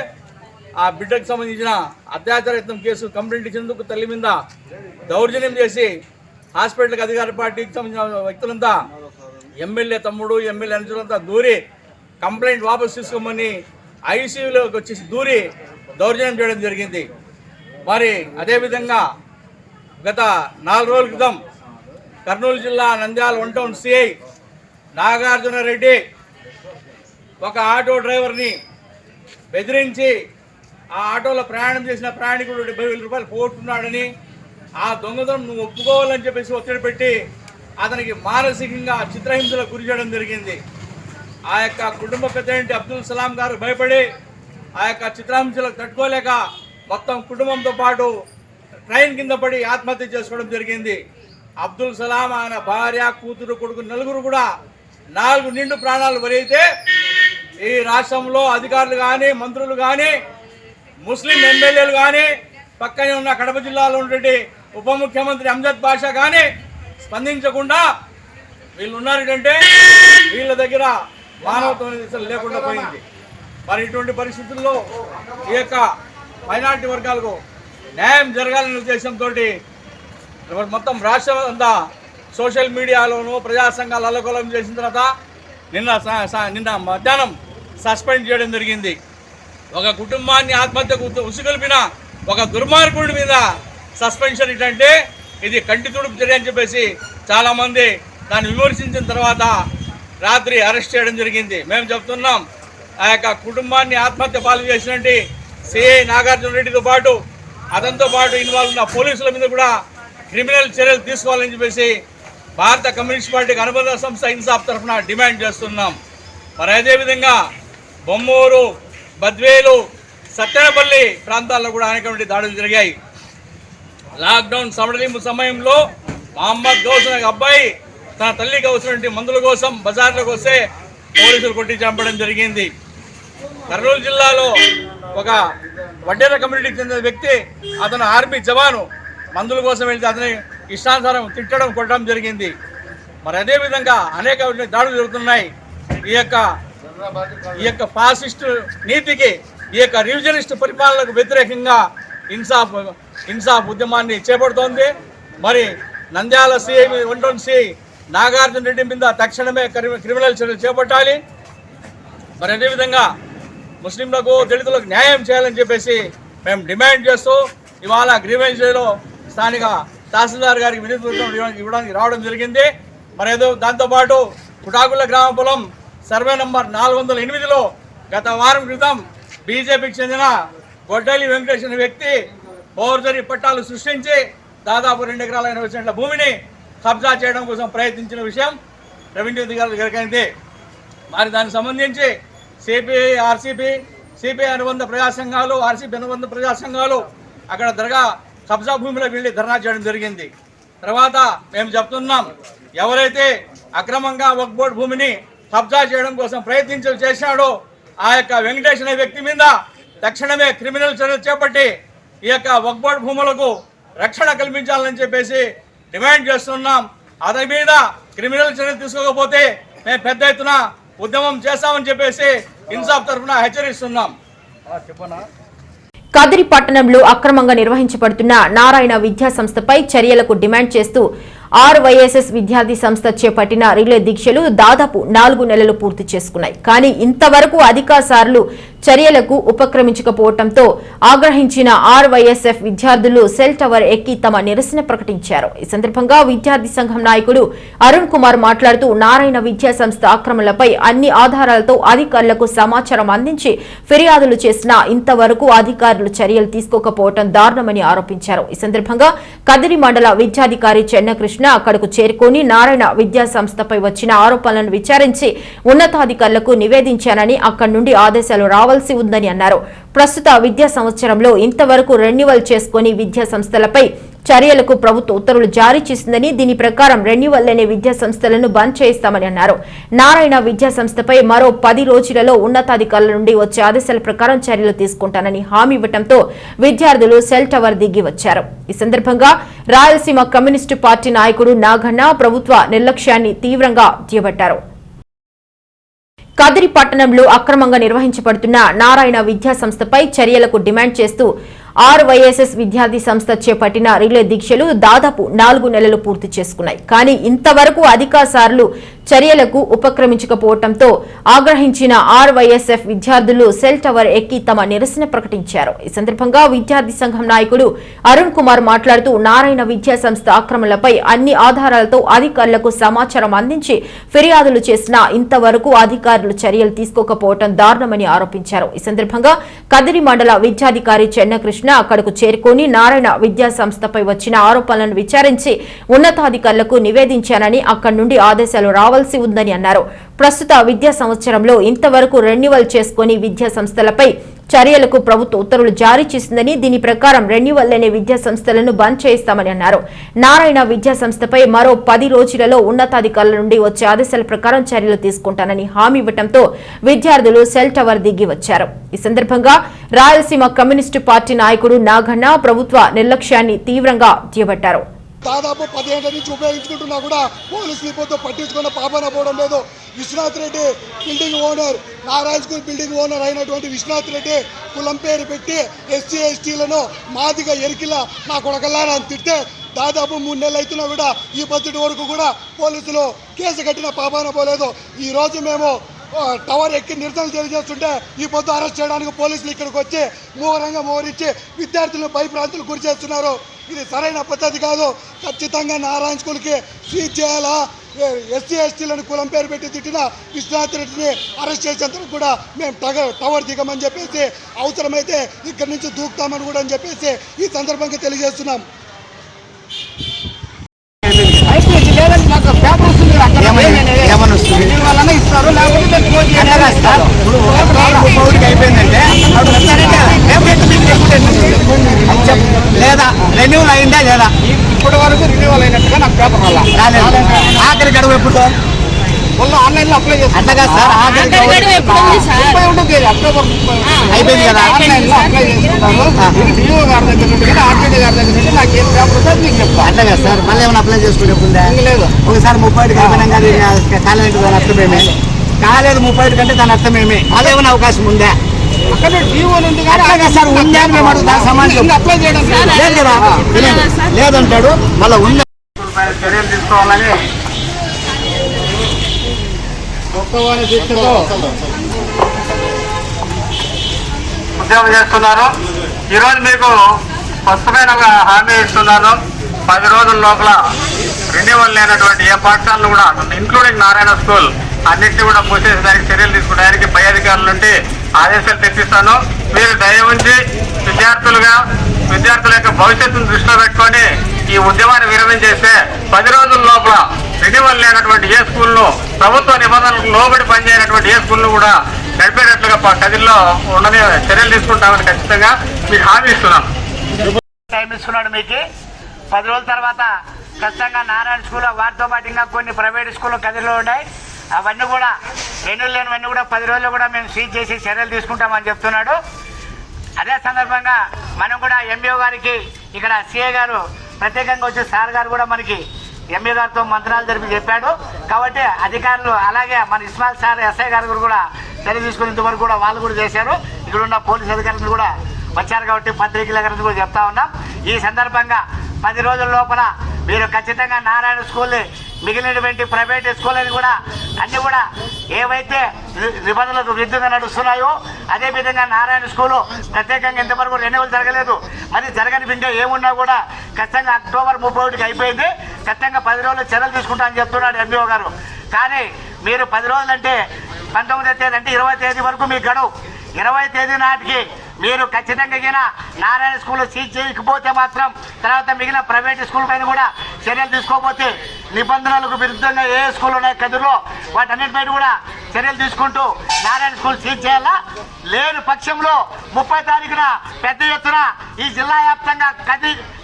ఆ బిడ్డకు సంబంధించిన అత్యాచార యత్నం కేసు కంప్లైంట్ ఇచ్చేందుకు తల్లి మీద దౌర్జన్యం చేసి హాస్పిటల్కి అధికార పార్టీకి సంబంధించిన వ్యక్తులంతా, ఎమ్మెల్యే తమ్ముడు, ఎమ్మెల్యే అనుచరులంతా దూరి కంప్లైంట్ వాపసు తీసుకోమని ఐసీయూలోకి వచ్చేసి దూరి దౌర్జన్యం చేయడం జరిగింది. మరి అదేవిధంగా గత 4 రోజుల క్రితం కర్నూలు జిల్లా నంద్యాల 1 టౌన్ సిఐ నాగార్జున రెడ్డి ఒక ఆటో డ్రైవర్ని బెదిరించి ఆ ఆటోలో ప్రయాణం చేసిన ప్రయాణికుడు 70,000 రూపాయలు పోగొట్టుకున్నాడని, ఆ దొంగతనం నువ్వు ఒప్పుకోవాలని చెప్పేసి ఒత్తిడి పెట్టి అతనికి మానసికంగా చిత్రహింసలకు గురి చేయడం జరిగింది. ఆ యొక్క కుటుంబ పెద్ద అబ్దుల్ సలాం గారు భయపడి ఆ యొక్క చిత్రహింసలకు తట్టుకోలేక మొత్తం కుటుంబంతో పాటు ట్రైన్ కింద పడి ఆత్మహత్య చేసుకోవడం జరిగింది. అబ్దుల్ సలాం, ఆయన భార్య, కూతురు, కొడుకు నలుగురు కూడా 4 నిండు ప్రాణాలు బలైతే ఈ రాష్ట్రంలో అధికారులు కానీ, మంత్రులు కానీ, ముస్లిం ఎమ్మెల్యేలు కానీ, పక్కనే ఉన్న కడప జిల్లాలో ఉన్నటువంటి ఉప ముఖ్యమంత్రి అంజద్ బాషా కానీ స్పందించకుండా వీళ్ళు ఉన్నారంటే వీళ్ళ దగ్గర మానవత్వం లేకుండా పోయింది. మరి ఇటువంటి పరిస్థితుల్లో ఈ యొక్క మైనారిటీ వర్గాలకు న్యాయం జరగాలనే ఉద్దేశంతో మొత్తం రాష్ట్రం అంతా సోషల్ మీడియాలోనూ ప్రజా సంఘాలు అల్లకల్లోలం చేసిన తర్వాత నిన్న మధ్యాహ్నం సస్పెండ్ చేయడం జరిగింది. ఒక కుటుంబాన్ని ఆత్మహత్యకు ఉసుగొల్పిన ఒక దుర్మార్గుడి మీద సస్పెన్షన్ ఇటంటే ఇది కంటి తుడుపు చర్య అని చెప్పేసి చాలామంది దాన్ని విమర్శించిన తర్వాత రాత్రి అరెస్ట్ చేయడం జరిగింది. మేము చెప్తున్నాం, ఆ యొక్క కుటుంబాన్ని ఆత్మహత్య పాలు చేసినట్టు సిఐ నాగార్జున రెడ్డితో పాటు అతనితో పాటు ఇన్వాల్వ్ ఉన్న పోలీసుల మీద కూడా క్రిమినల్ చర్యలు తీసుకోవాలని చెప్పేసి భారత కమ్యూనిస్ట్ పార్టీకి అనుబంధ సంస్థ ఇన్సాఫ్ తరఫున డిమాండ్ చేస్తున్నాం. మరి అదేవిధంగా బొమ్మూరు, బద్వేలు, సత్తెనపల్లి ప్రాంతాల్లో కూడా అనేకటువంటి దాడులు జరిగాయి. లాక్డౌన్ సడలింపు సమయంలో మహమ్మద్ గౌస్ అనే అబ్బాయి తన తల్లికి అవసరమైన మందుల కోసం బజార్లోకి వస్తే పోలీసులు కొట్టి చంపడం జరిగింది. కర్నూలు జిల్లాలో ఒక వడ్డేర కమ్యూనిటీకి చెందిన వ్యక్తి, అతను ఆర్మీ జవాను, మందుల కోసం వెళ్తే అతని ఇష్టానుసారం తిట్టడం, కొట్టడం జరిగింది. మరి అదేవిధంగా అనేక దాడులు జరుగుతున్నాయి. ఈ యొక్క ఫాసిస్టు నీతికి, ఈ యొక్క రివిజనిస్ట్ పరిపాలనకు వ్యతిరేకంగా ఇన్సాఫ్ ఉద్యమాన్ని చేపడుతోంది. మరి Nandyal CI 1 town CI Nagarjuna Reddy మీద తక్షణమే క్రిమినల్ చర్యలు చేపట్టాలి. మరి అదేవిధంగా ముస్లింలకు, దళితులకు న్యాయం చేయాలని చెప్పేసి మేము డిమాండ్ చేస్తూ ఇవాళ గ్రీవెన్స్లో స్థానిక తహసీల్దార్ గారికి వినతి పత్రం ఇవ్వడానికి రావడం జరిగింది. మరి ఏదో దాంతోపాటు కుటాకుల గ్రామ పొలం సర్వే నంబర్ 408లో గత వారం క్రితం బీజేపీకి చెందిన గొడ్డలి వెంకటేష్ అనే వ్యక్తి ఫోర్జరీ పట్టాలు సృష్టించి దాదాపు 2 ఎకరాల 80 సెంట్ల భూమిని కబ్జా చేయడం కోసం ప్రయత్నించిన విషయం రెవెన్యూ అధికారులు జరిగింది. మరి దానికి సంబంధించి సిపిఐ, ఆర్సీపీ, సిపిఐ అనుబంధ ప్రజా సంఘాలు, ఆర్సీపీ అనుబంధ ప్రజా సంఘాలు అక్కడ దర్గా కబ్జా భూమిలో వెళ్ళి ధర్నా చేయడం జరిగింది. తర్వాత మేము చెప్తున్నాం, ఎవరైతే అక్రమంగా వక్ఫ్ బోర్డు భూమిని కబ్జా చేయడం కోసం చేశాడో ఆ యొక్క వెంకటేష్ అనే వ్యక్తి మీద తక్షణమే క్రిమినల్ చర్యలు చేపట్టి ఈ యొక్క వక్ఫ్ బోర్డు భూములకు రక్షణ కల్పించాలని చెప్పేసి డిమాండ్ చేస్తున్నాం. అతని మీద క్రిమినల్ చర్యలు తీసుకోకపోతే మేము పెద్ద ఎత్తున ఉద్యమం చేస్తామని చెప్పేసి ఇన్సాఫ్ తరఫున హెచ్చరిస్తున్నాం. కదిరి పట్టణంలో అక్రమంగా నిర్వహించబడుతున్న నారాయణ విద్యా సంస్థపై చర్యలకు డిమాండ్ చేస్తూ ఆర్వైఎస్ఎస్ విద్యార్థి సంస్థ చేపట్టిన రిలే దీక్షలు దాదాపు 4 నెలలు పూర్తి చేసుకున్నాయి. కానీ ఇంతవరకు అధికారులు చర్యలకు ఉపక్రమించకపోవడంతో ఆగ్రహించిన ఆర్వైఎస్ఎఫ్ విద్యార్థులు సెల్ టవర్ ఎక్కి తమ నిరసన ప్రకటించారు. ఈ సందర్భంగా విద్యార్థి సంఘం నాయకుడు అరుణ్ కుమార్ మాట్లాడుతూ నారాయణ విద్యా సంస్థ ఆక్రమణలపై అన్ని ఆధారాలతో అధికారులకు సమాచారం అందించి ఫిర్యాదులు చేసినా ఇంతవరకు అధికారులు చర్యలు తీసుకోకపోవడం దారుణమని ఆరోపించారు. ఈ సందర్భంగా కదిరి మండల విద్యాధికారి చెన్నకృష్ణ అక్కడకు చేరుకుని నారాయణ విద్యా సంస్థపై వచ్చిన ఆరోపణలను విచారించి ఉన్నతాధికారులకు నివేదించానని అక్కడి నుండి ఆదేశాలు రావాల్సి ఉందని అన్నారు. ప్రస్తుత విద్యా సంవత్సరంలో ఇంతవరకు రెన్యువల్ చేసుకుని విద్యా సంస్థలపై చర్యలకు ప్రభుత్వ ఉత్తర్వులు జారీ చేసిందని దీని ప్రకారం రెన్యువల్ లేని విద్యా సంస్థలను బంద్ చేయిస్తామని అన్నారు. నారాయణ విద్యా సంస్థపై మరో 10 రోజులలో ఉన్నతాధికారుల నుండి వచ్చే ఆదేశాల ప్రకారం చర్యలు తీసుకుంటానని హామీ ఇవ్వడంతో విద్యార్థులు సెల్ టవర్ దిగి వచ్చారు. ఈ సందర్భంగా రాయలసీమ కమ్యూనిస్టు పార్టీ నాయకుడు నాగన్న ప్రభుత్వ నిర్లక్ష్యాన్ని తీవ్రంగా దుయ్యబట్టారు. కదిరి పట్టణంలో అక్రమంగా నిర్వహించబడుతున్న నారాయణ విద్యా సంస్థపై చర్యలకు డిమాండ్ చేస్తూ ఆర్వైఎస్ఎస్ విద్యార్థి సంస్థ చేపట్టిన రిలే దీక్షలు దాదాపు 4 నెలలు పూర్తి చేసుకున్నాయి. కానీ ఇంతవరకు అధికారులు చర్యలకు ఉపక్రమించకపోవడంతో ఆగ్రహించిన ఆర్వైఎస్ఎఫ్ విద్యార్థులు సెల్ టవర్ ఎక్కి తమ నిరసన ప్రకటించారు. ఈ సందర్భంగా విద్యార్థి సంఘం నాయకుడు అరుణ్ కుమార్ మాట్లాడుతూ నారాయణ విద్యా సంస్థ ఆక్రమణలపై అన్ని ఆధారాలతో అధికారులకు సమాచారం అందించి ఫిర్యాదులు చేసినా ఇంతవరకు అధికారులు చర్యలు తీసుకోకపోవడం దారుణమని ఆరోపించారు. ఈ సందర్భంగా కదిరి మండల విద్యాధికారి చెన్నకృష్ణ అక్కడకు చేరుకుని నారాయణ విద్యా సంస్థపై వచ్చిన ఆరోపణలను విచారించి ఉన్నతాధికారులకు నివేదించానని అక్కడి నుండి ఆదేశాలు రావాల్సి ఉందని అన్నారు. ప్రస్తుత విద్యా సంవత్సరంలో ఇంతవరకు రెన్యువల్ చేసుకుని విద్యా సంస్థలపై చర్యలకు ప్రభుత్వ ఉత్తర్వులు జారీ చేసిందని దీని ప్రకారం రెన్యువల్ లేని విద్యా సంస్థలను బంద్ చేయిస్తామని అన్నారు. నారాయణ విద్యా సంస్థపై మరో 10 రోజులలో ఉన్నతాధికారుల నుండి వచ్చే ఆదేశాల ప్రకారం చర్యలు తీసుకుంటానని హామీ ఇవ్వడంతో విద్యార్థులు సెల్ టవర్ దిగి వచ్చారు. ఈ సందర్భంగా రాయలసీమ కమ్యూనిస్టు పార్టీ నాయకుడు నాగన్న ప్రభుత్వ నిర్లక్ష్యాన్ని తీవ్రంగా దుయ్యబట్టారు. దాదాపు 10 ఏళ్ల నుంచి ఉపయోగించుకుంటున్నా కూడా పోలీసులు ఇప్పుడు పట్టించుకున్న పాపన పోవడం లేదు. Vishwanath Reddy building owner, Narayana school building owner అయినటువంటి విశ్వనాథ్ రెడ్డి కులం పేరు పెట్టి ఎస్సీ ఎస్టీలను మాదిగా ఎరికిలా నా కొడకల్లా అని తిట్టే దాదాపు 3 నెలలు అవుతున్నా కూడా ఈ పద్ధతి వరకు కూడా పోలీసులు కేసు కట్టిన పాపాన పోలేదు. ఈరోజు మేము టవర్ ఎక్కి నిరసనలు తెలియజేస్తుంటే ఈ పొద్దు అరెస్ట్ చేయడానికి పోలీసులు ఇక్కడికి వచ్చి మూవరంగా మోహరించి విద్యార్థులను భయప్రాంతులు గురి చేస్తున్నారు. ఇది సరైన పద్ధతి కాదు. ఖచ్చితంగా నారాయణ స్కూల్కి సీజ్ చేయాలా. ఎస్సీ ఎస్టీలను కులం పేరు పెట్టి తిట్టిన విశ్వనాథ్ రెడ్డిని అరెస్ట్ చేసేందుకు కూడా మేము టవర్ దిగమని చెప్పేసి అవసరమైతే ఇక్కడి నుంచి దూకుతామని కూడా అని చెప్పేసి ఈ సందర్భంగా తెలియజేస్తున్నాం. లేదా రెన్యూవల్ అయిందా లేదా? ఇప్పటి వరకు రెన్యూవల్ అయినట్టుగా నాకు పేపర్ వల్ల ఆఖరి గడువు ఎప్పుడు ఆన్లైన్ లో అప్లై చేస్తాను. అట్లాగా సార్ అయిపోయింది కదా, ఆన్లైన్ లో అప్లై చేసుకుంటారు. డిఓ గారి దగ్గర నుండి ఆర్టీడీ గారి దగ్గర నుండి నాకు ఏం పేపర్ సార్ మీకు చెప్తాను. అట్లాగా సార్ మళ్ళీ ఏమైనా అప్లై చేసుకుంటే లేదు. ఒకసారి 30 అయిపోయినా కాలేదు దాని అర్థమేమే కాలేదు. 30 కంటే దాని అర్థమేమే అదేమైనా అవకాశం ఉందా? అక్కడ డిఓ నుండి సార్ ఉందా అని మేము అడుగుతాం. సమాజం అప్లై చేయడం లేదు కదా, లేదంటాడు. మళ్ళీ ఉందా చర్యలు తీసుకోవాలని గొప్పవాణి దీక్షతో ఉద్యమం చేస్తున్నారు. ఈరోజు మీకు స్పష్టమైన హామీ ఇస్తున్నాను. 10 రోజుల లోపల రెన్యువల్ లేనటువంటి ఏ పాఠశాలను కూడా ఇంక్లూడింగ్ నారాయణ స్కూల్ అన్నింటినీ కూడా మూసేసేదానికి చర్యలు తీసుకునేదానికి పై అధికారుల నుండి ఆదేశాలు తెప్పిస్తాను. మీరు దయ ఉంచి విద్యార్థుల యొక్క భవిష్యత్తును దృష్టిలో పెట్టుకొని ఈ ఉద్యమాన్ని విరమించేస్తే 10 రోజుల లోపల రెన్యువల్ లేనటువంటి ఏ స్కూల్ను ప్రభుత్వ నిబంధనలకు లోబడి పనిచేయనటువంటి ఏ స్కూల్ను కూడా నడిపేటట్లుగా కదిల్లో ఉండని చర్యలు తీసుకుంటామని ఖచ్చితంగా మీకు హామీ ఇస్తున్నాం. టైం ఇస్తున్నాడు మీకు. 10 రోజుల తర్వాత ఖచ్చితంగా నారాయణ స్కూల్ వాటితో పాటు ఇంకా కొన్ని ప్రైవేట్ స్కూళ్ళు కదిలో ఉన్నాయి. అవన్నీ కూడా రెన్యూల్ లేనివన్నీ కూడా 10 రోజుల్లో కూడా మేము సీజ్ చేసి చర్యలు తీసుకుంటామని చెప్తున్నాడు. అదే సందర్భంగా మనం కూడా ఎంబీఓ గారికి ఇక్కడ సిఐ గారు ప్రత్యేకంగా వచ్చి సార్ గారు కూడా మనకి ఎంఏ గారితో మంత్రాలు జరిపి చెప్పాడు. కాబట్టి అధికారులు అలాగే మన ఇస్మాయిల్ సార్ ఎస్ఐ గారు కూడా చర్య తీసుకునేంతవరకు కూడా వాళ్ళు కూడా చేశారు. ఇక్కడ ఉన్న పోలీస్ అధికారులు కూడా వచ్చారు కాబట్టి పత్రికల గారిని కూడా చెప్తా ఉన్నాం. ఈ సందర్భంగా 10 రోజుల లోపల మీరు ఖచ్చితంగా నారాయణ స్కూల్ని మిగిలినటువంటి ప్రైవేట్ స్కూళ్ళని కూడా అన్నీ కూడా ఏవైతే నిబంధనలకు విరుద్ధంగా నడుస్తున్నాయో అదేవిధంగా నారాయణ స్కూలు ప్రత్యేకంగా ఇంతవరకు రెన్యువల్ జరగలేదు. మరి జరగని ఇంకా ఏమున్నా కూడా ఖచ్చితంగా అక్టోబర్ 31కి అయిపోయింది. ఖచ్చితంగా 10 రోజులు చర్యలు తీసుకుంటామని చెప్తున్నాడు ఎంబీఓ గారు. కానీ మీరు 10 రోజులు అంటే 19వ తేదీ అంటే 20వ తేదీ వరకు మీకు గడువు. 20వ తేదీ నాటికి మీరు ఖచ్చితంగా నారాయణ స్కూల్ సీజ్ చేయకపోతే మాత్రం తర్వాత మిగిలిన ప్రైవేట్ స్కూల్ పైన కూడా చర్యలు తీసుకోకపోతే నిబంధనలకు విరుద్ధంగా ఏ స్కూల్ ఉన్నాయి కదిలో వాటన్నిటిపైన కూడా చర్యలు తీసుకుంటూ నారాయణ స్కూల్ సీజ్ చేయాలా. లేని పక్షంలో 30వ తారీఖున పెద్ద ఎత్తున ఈ జిల్లా వ్యాప్తంగా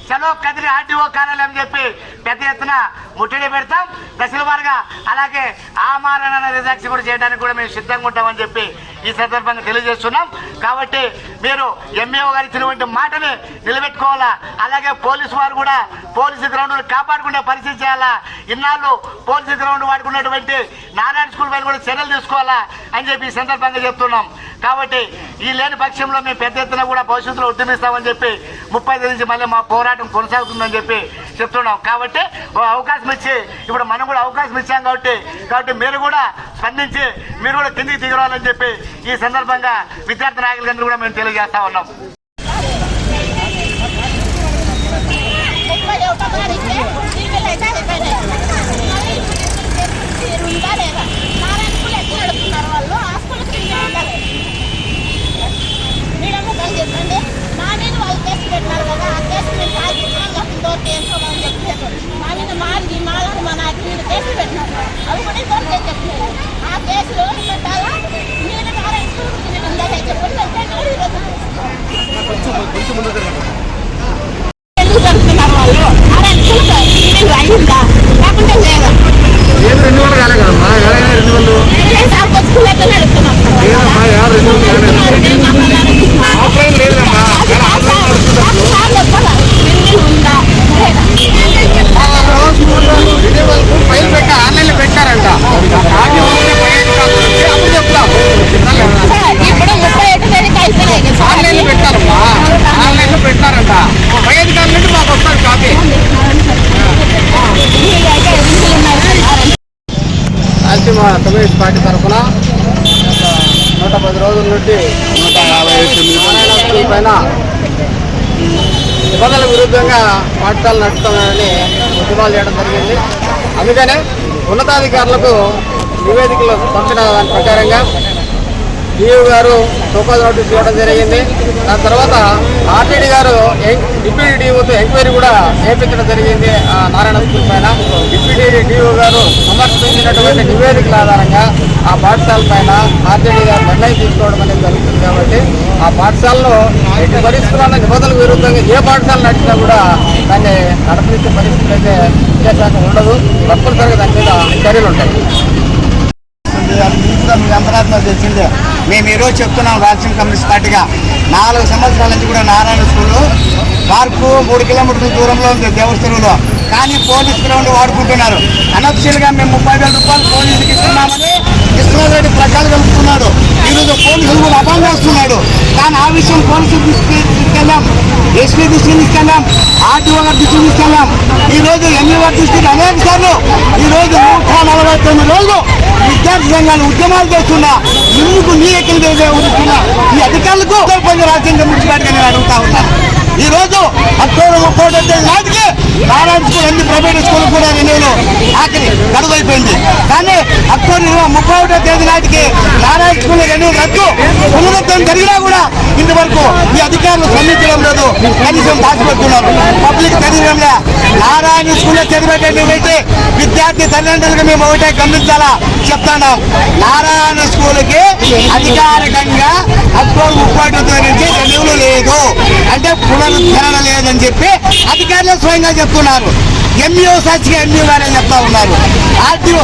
చలో కదిరి ఆర్టీఓ కార్యాలయం చెప్పి పెద్ద ఎత్తున ముట్టడి పెడతాం దశల వారుగా. అలాగే ఆమరణ రిజాక్షన్ కూడా చేయడానికి కూడా మేము సిద్ధంగా ఉంటామని చెప్పి ఈ సందర్భంగా తెలియజేస్తున్నాం. కాబట్టి మీరు ఎంఏఓ గారు ఇచ్చినటువంటి మాటని నిలబెట్టుకోవాలా. అలాగే పోలీసు వారు కూడా పోలీసు గ్రౌండ్ను కాపాడుకునే పరిస్థితి చేయాలా. ఇన్నాళ్ళు పోలీసు గ్రౌండ్ వాడుకున్నటువంటి నారాయణ స్కూల్ పైన కూడా చర్యలు తీసుకోవాలా అని చెప్పి ఈ సందర్భంగా చెప్తున్నాం. కాబట్టి ఈ లేని పక్షంలో మేము పెద్ద ఎత్తున కూడా భవిష్యత్తులో ఉద్యమిస్తామని చెప్పి 30 నుంచి మళ్ళీ మా పోరాటం కొనసాగుతుందని చెప్పి చెప్తున్నాం. కాబట్టి అవకాశం ఇచ్చి ఇప్పుడు మనం కూడా అవకాశం ఇచ్చాం కాబట్టి మీరు కూడా స్పందించి మీరు కూడా కిందికి దిగరావాలని చెప్పి ఈ సందర్భంగా విద్యార్థి నాయకులందరూ కూడా మేము తెలియజేస్తా ఉన్నాం. చెప్పండి మా మీద వాళ్ళు కేసు పెట్టినారు కదా ఆ కేసు మేము సాధించడం చేసుకోమని చెప్పారు. మా మీద మాలను మా నాయకుల మీద కేసులు పెట్టినారు. అవి కూడా ఇంతవరకే చెప్పలేదు. ఆ కేసులు పెట్టాలా మీరు నారాయణ స్కూల్ ఉందని చెప్పండి. ఎందుకు జరుగుతున్నారు వాళ్ళు నారాయణ స్కూల్ అయిందా లేకుంటే లేదా స్కూల్ ఎట్లా నడుపుతున్నారు. ఆన్లైన్ లో పెట్టారంట. ఇప్పుడు 31 తేదీకి అయిపోయినాయి. ఆన్లైన్ లో పెట్టారమ్మా, ఆన్లైన్ లో పెట్టారంట. పై అధికారుల నుండి మాకు వస్తారు కాపీ. రాజ్యసభ కమ్యూనిస్ట్ పార్టీ తరఫున 110 రోజుల నుండి 157 స్కూల్ పైన నిబంధనల విరుద్ధంగా పాఠశాలలు నడుపుతామని ఉద్యమాలు చేయడం జరిగింది. అందుకనే ఉన్నతాధికారులకు నివేదికలు పంపిన దాని ప్రకారంగా డిఓ గారు సోకాజ్ నోటీస్ ఇవ్వడం జరిగింది. దాని తర్వాత ఆర్టీడీ గారు డిప్యూటీ డిఓతో ఎంక్వైరీ కూడా చేయించడం జరిగింది. నారాయణ స్కూల్ పైన డిప్యూటీ డిఓ గారు సమర్పించినటువంటి నివేదికల ఆధారంగా ఆ పాఠశాల పైన ఆర్టీడీ గారు నిర్ణయం తీసుకోవడం అనేది జరుగుతుంది. కాబట్టి ఆ పాఠశాలలో ఎట్టి పరిస్థితుల్లో నిబంధనలకు విరుద్ధంగా ఏ పాఠశాల నడిచినా కూడా దాన్ని నడపనిచ్చే పరిస్థితులు అయితే విద్యాశాఖ ఉండదు. తప్పనిసరిగా దాని మీద చర్యలు ఉంటాయి. అది మీకు కూడా మీ అంతరాత్మ తెచ్చింది. మేము ఈరోజు చెప్తున్నాం రాష్ట్రీయ కమ్యూనిస్ట్ పార్టీగా 4 సంవత్సరాల నుంచి కూడా నారాయణ స్కూలు పార్కు 3 కిలోమీటర్ల దూరంలో ఉంది దేవస్థానంలో. కానీ పోలీస్ గ్రౌండ్ వాడుకుంటున్నారు. అనఫిషియల్గా మేము 30,000 రూపాయలు పోలీసుకి ఇస్తున్నామని కృష్ణారెడ్డి ప్రజలు కలుపుతున్నాడు. ఈరోజు పోలీసులు కూడా అభం చేస్తున్నాడు. కానీ ఆ విషయం పోలీసులు తీసుకెళ్ళాం, ఎస్పీ దృష్టికి తీసుకెళ్ళాం, ఆర్టీఓ గారి దృష్టికి తీసుకెళ్ళాం. ఈరోజు ఎంఈఓ దృష్టికి అనేక సార్లు ఈరోజు 149 రోజులు విద్యార్థి సంఘాలు ఉద్యమాలు చేస్తున్నా ఎందుకు నీ ఎక్కడికి ఉరుస్తున్నా ఈ అధికారులకు రాష్ట్రీయ కమ్యూనిస్ట్ పార్టీగా నేను అడుగుతా ఉన్నాను. ఈ రోజు అక్టోబర్ 31 తేదీ నాటికి నారాయణ స్కూల్ అన్ని ప్రైవేట్ స్కూల్ కూడా రెన్యూలు ఆఖరి గడువు అయిపోయింది. కానీ అక్టోబర్ 31 తేదీ నాటికి నారాయణ స్కూల్ రెన్యూ రద్దు పునరుద్ధరణ జరిగినా కూడా ఇంతవరకు ఈ అధికారులు స్పందించడం లేదు. కనీసం దాచిపెడుతున్నారు. పబ్లిక్ తెలియడంలే. నారాయణ స్కూల్లో చదివేటటువంటి విద్యార్థి తల్లిదండ్రులకు మేము ఒకటే గమనించాలా చెప్తున్నాం. నారాయణ స్కూల్కి అధికారికంగా అక్టోబర్ 31 తేదీ నుంచి రెన్యూలు లేదు, అంటే పునరుద్ధరణ లేదని చెప్పి అధికారులు స్వయంగా చెప్తున్నారు. ఎంఈఓ సాక్షిగా ఎంఈఓ గారే చెప్తా ఉన్నారు, ఆర్టీఓ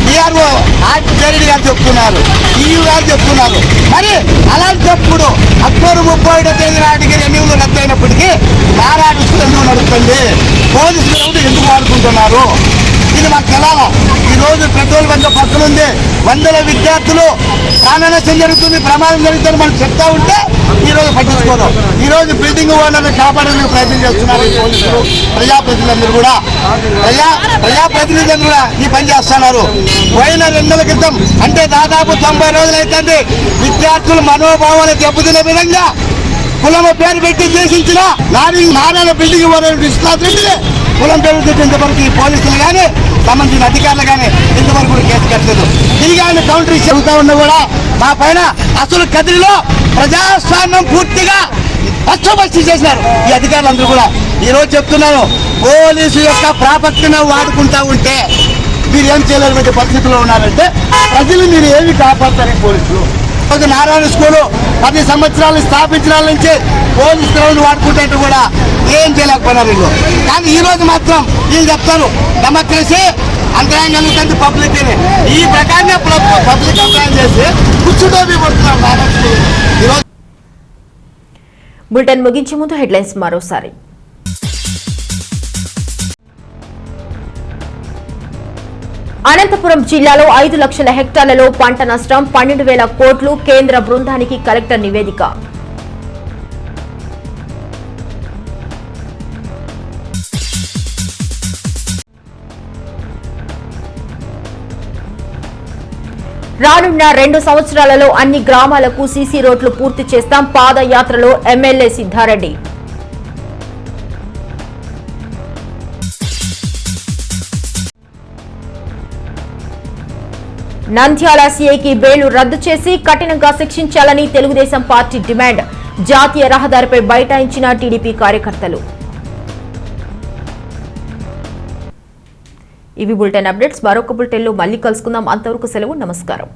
డిఆర్ఓ ఆర్టీ గారు చెప్తున్నారు, ఈయూ గారు చెప్తున్నారు. మరి అలాంటప్పుడు అక్టోబర్ 31వ తేదీ నాటికి ఎన్నికలు రద్దయినప్పటికీ నారాయణ స్కూల్ ఎందుకు నడుస్తుంది, పోలీసులు ఎందుకు వాడుకుంటున్నారు, ఇది మాకు తెలాలా. ఈరోజు పెట్రోల్ బంక్ పక్కనుంది, వందల విద్యార్థులు ప్రాణనష్టం జరుగుతుంది, ప్రమాదం జరుగుతుంది మనం చెప్తా ఉంటే ఈరోజు పట్టించుకోదాం. ఈరోజు బిల్డింగ్ ఓనర్ని కాపాడడానికి ప్రయత్నం చేస్తున్నారు ఈ పోలీసులు, ప్రజాప్రతినిధులందరూ కూడా ప్రజాప్రతినిధులు కూడా ఈ పని చేస్తున్నారు. పోయిన 2 నెలల క్రితం అంటే దాదాపు 90 రోజులు అవుతుంది విద్యార్థుల మనోభావాలు దెబ్బతినే విధంగా కులం పేరు పెట్టి దేశించిన నారాయణ బిల్డింగ్ ఓనర్ విశ్వనాథ్ రెడ్డి కులం పేరు పెట్టి ఇంతవరకు ఈ పోలీసులు కానీ సంబంధించిన అధికారులు కానీ ఇంతవరకు కేసు కట్టలేదు. తిరిగి ఆయన కౌంటర్ చెబుతా ఉన్నా కూడా మా పైన అసలు కదిరిలో ప్రజాస్వామ్యం పూర్తిగా పచ్చబస్తి చేసినారు ఈ అధికారులందరూ కూడా. ఈ రోజు చెప్తున్నాను, పోలీసు యొక్క ప్రాపత్తిని వాడుకుంటా ఉంటే మీరు ఏం చేయలేటువంటి పరిస్థితుల్లో ఉన్నారంటే ప్రజలు మీరు ఏమి కాపాడతారు పోలీసులు. నారాయణ స్కూలు 10 సంవత్సరాలు స్థాపించిన నుంచి పోలీసులను వాడుకుంటే కూడా ఏం చేయలేకపోయినారు వీళ్ళు. కానీ ఈ రోజు మాత్రం వీళ్ళు చెప్తారు డెమోక్రసీ అంతరాయం కలుగుతుంది పబ్లిక్ అని. ఈ ప్రకారంగా పబ్లిక్ అంతరాయం చేసి కూర్చుంటోపి పడుతున్నారు నారాయణ స్కూల్. ఈరోజు బులెటిన్ ముగించే ముందు హెడ్లైన్స్ మరోసారి. అనంతపురం జిల్లాలో 5 లక్షల హెక్టార్లలో పంట నష్టం, 12,000 కోట్లు కేంద్ర బృందానికి కలెక్టర్ నివేదిక. రానున్న 2 సంవత్సరాలలో అన్ని గ్రామాలకు సీసీ రోడ్లు పూర్తి చేస్తాం, పాదయాత్రలో ఎమ్మెల్యే సిద్ధారెడ్డి. నంద్యాల సీఐకి బెయిల్ రద్దు చేసి కఠినంగా శిక్షించాలని తెలుగుదేశం పార్టీ డిమాండ్, జాతీయ రహదారిపై బైఠాయించిన టీడీపీ కార్యకర్తలు. ఇవి బులెటిన్ అప్డేట్స్. మరొక బులెటిన్లో మళ్ళీ కలుసుకుందాం. అంతవరకు సెలవు, నమస్కారం.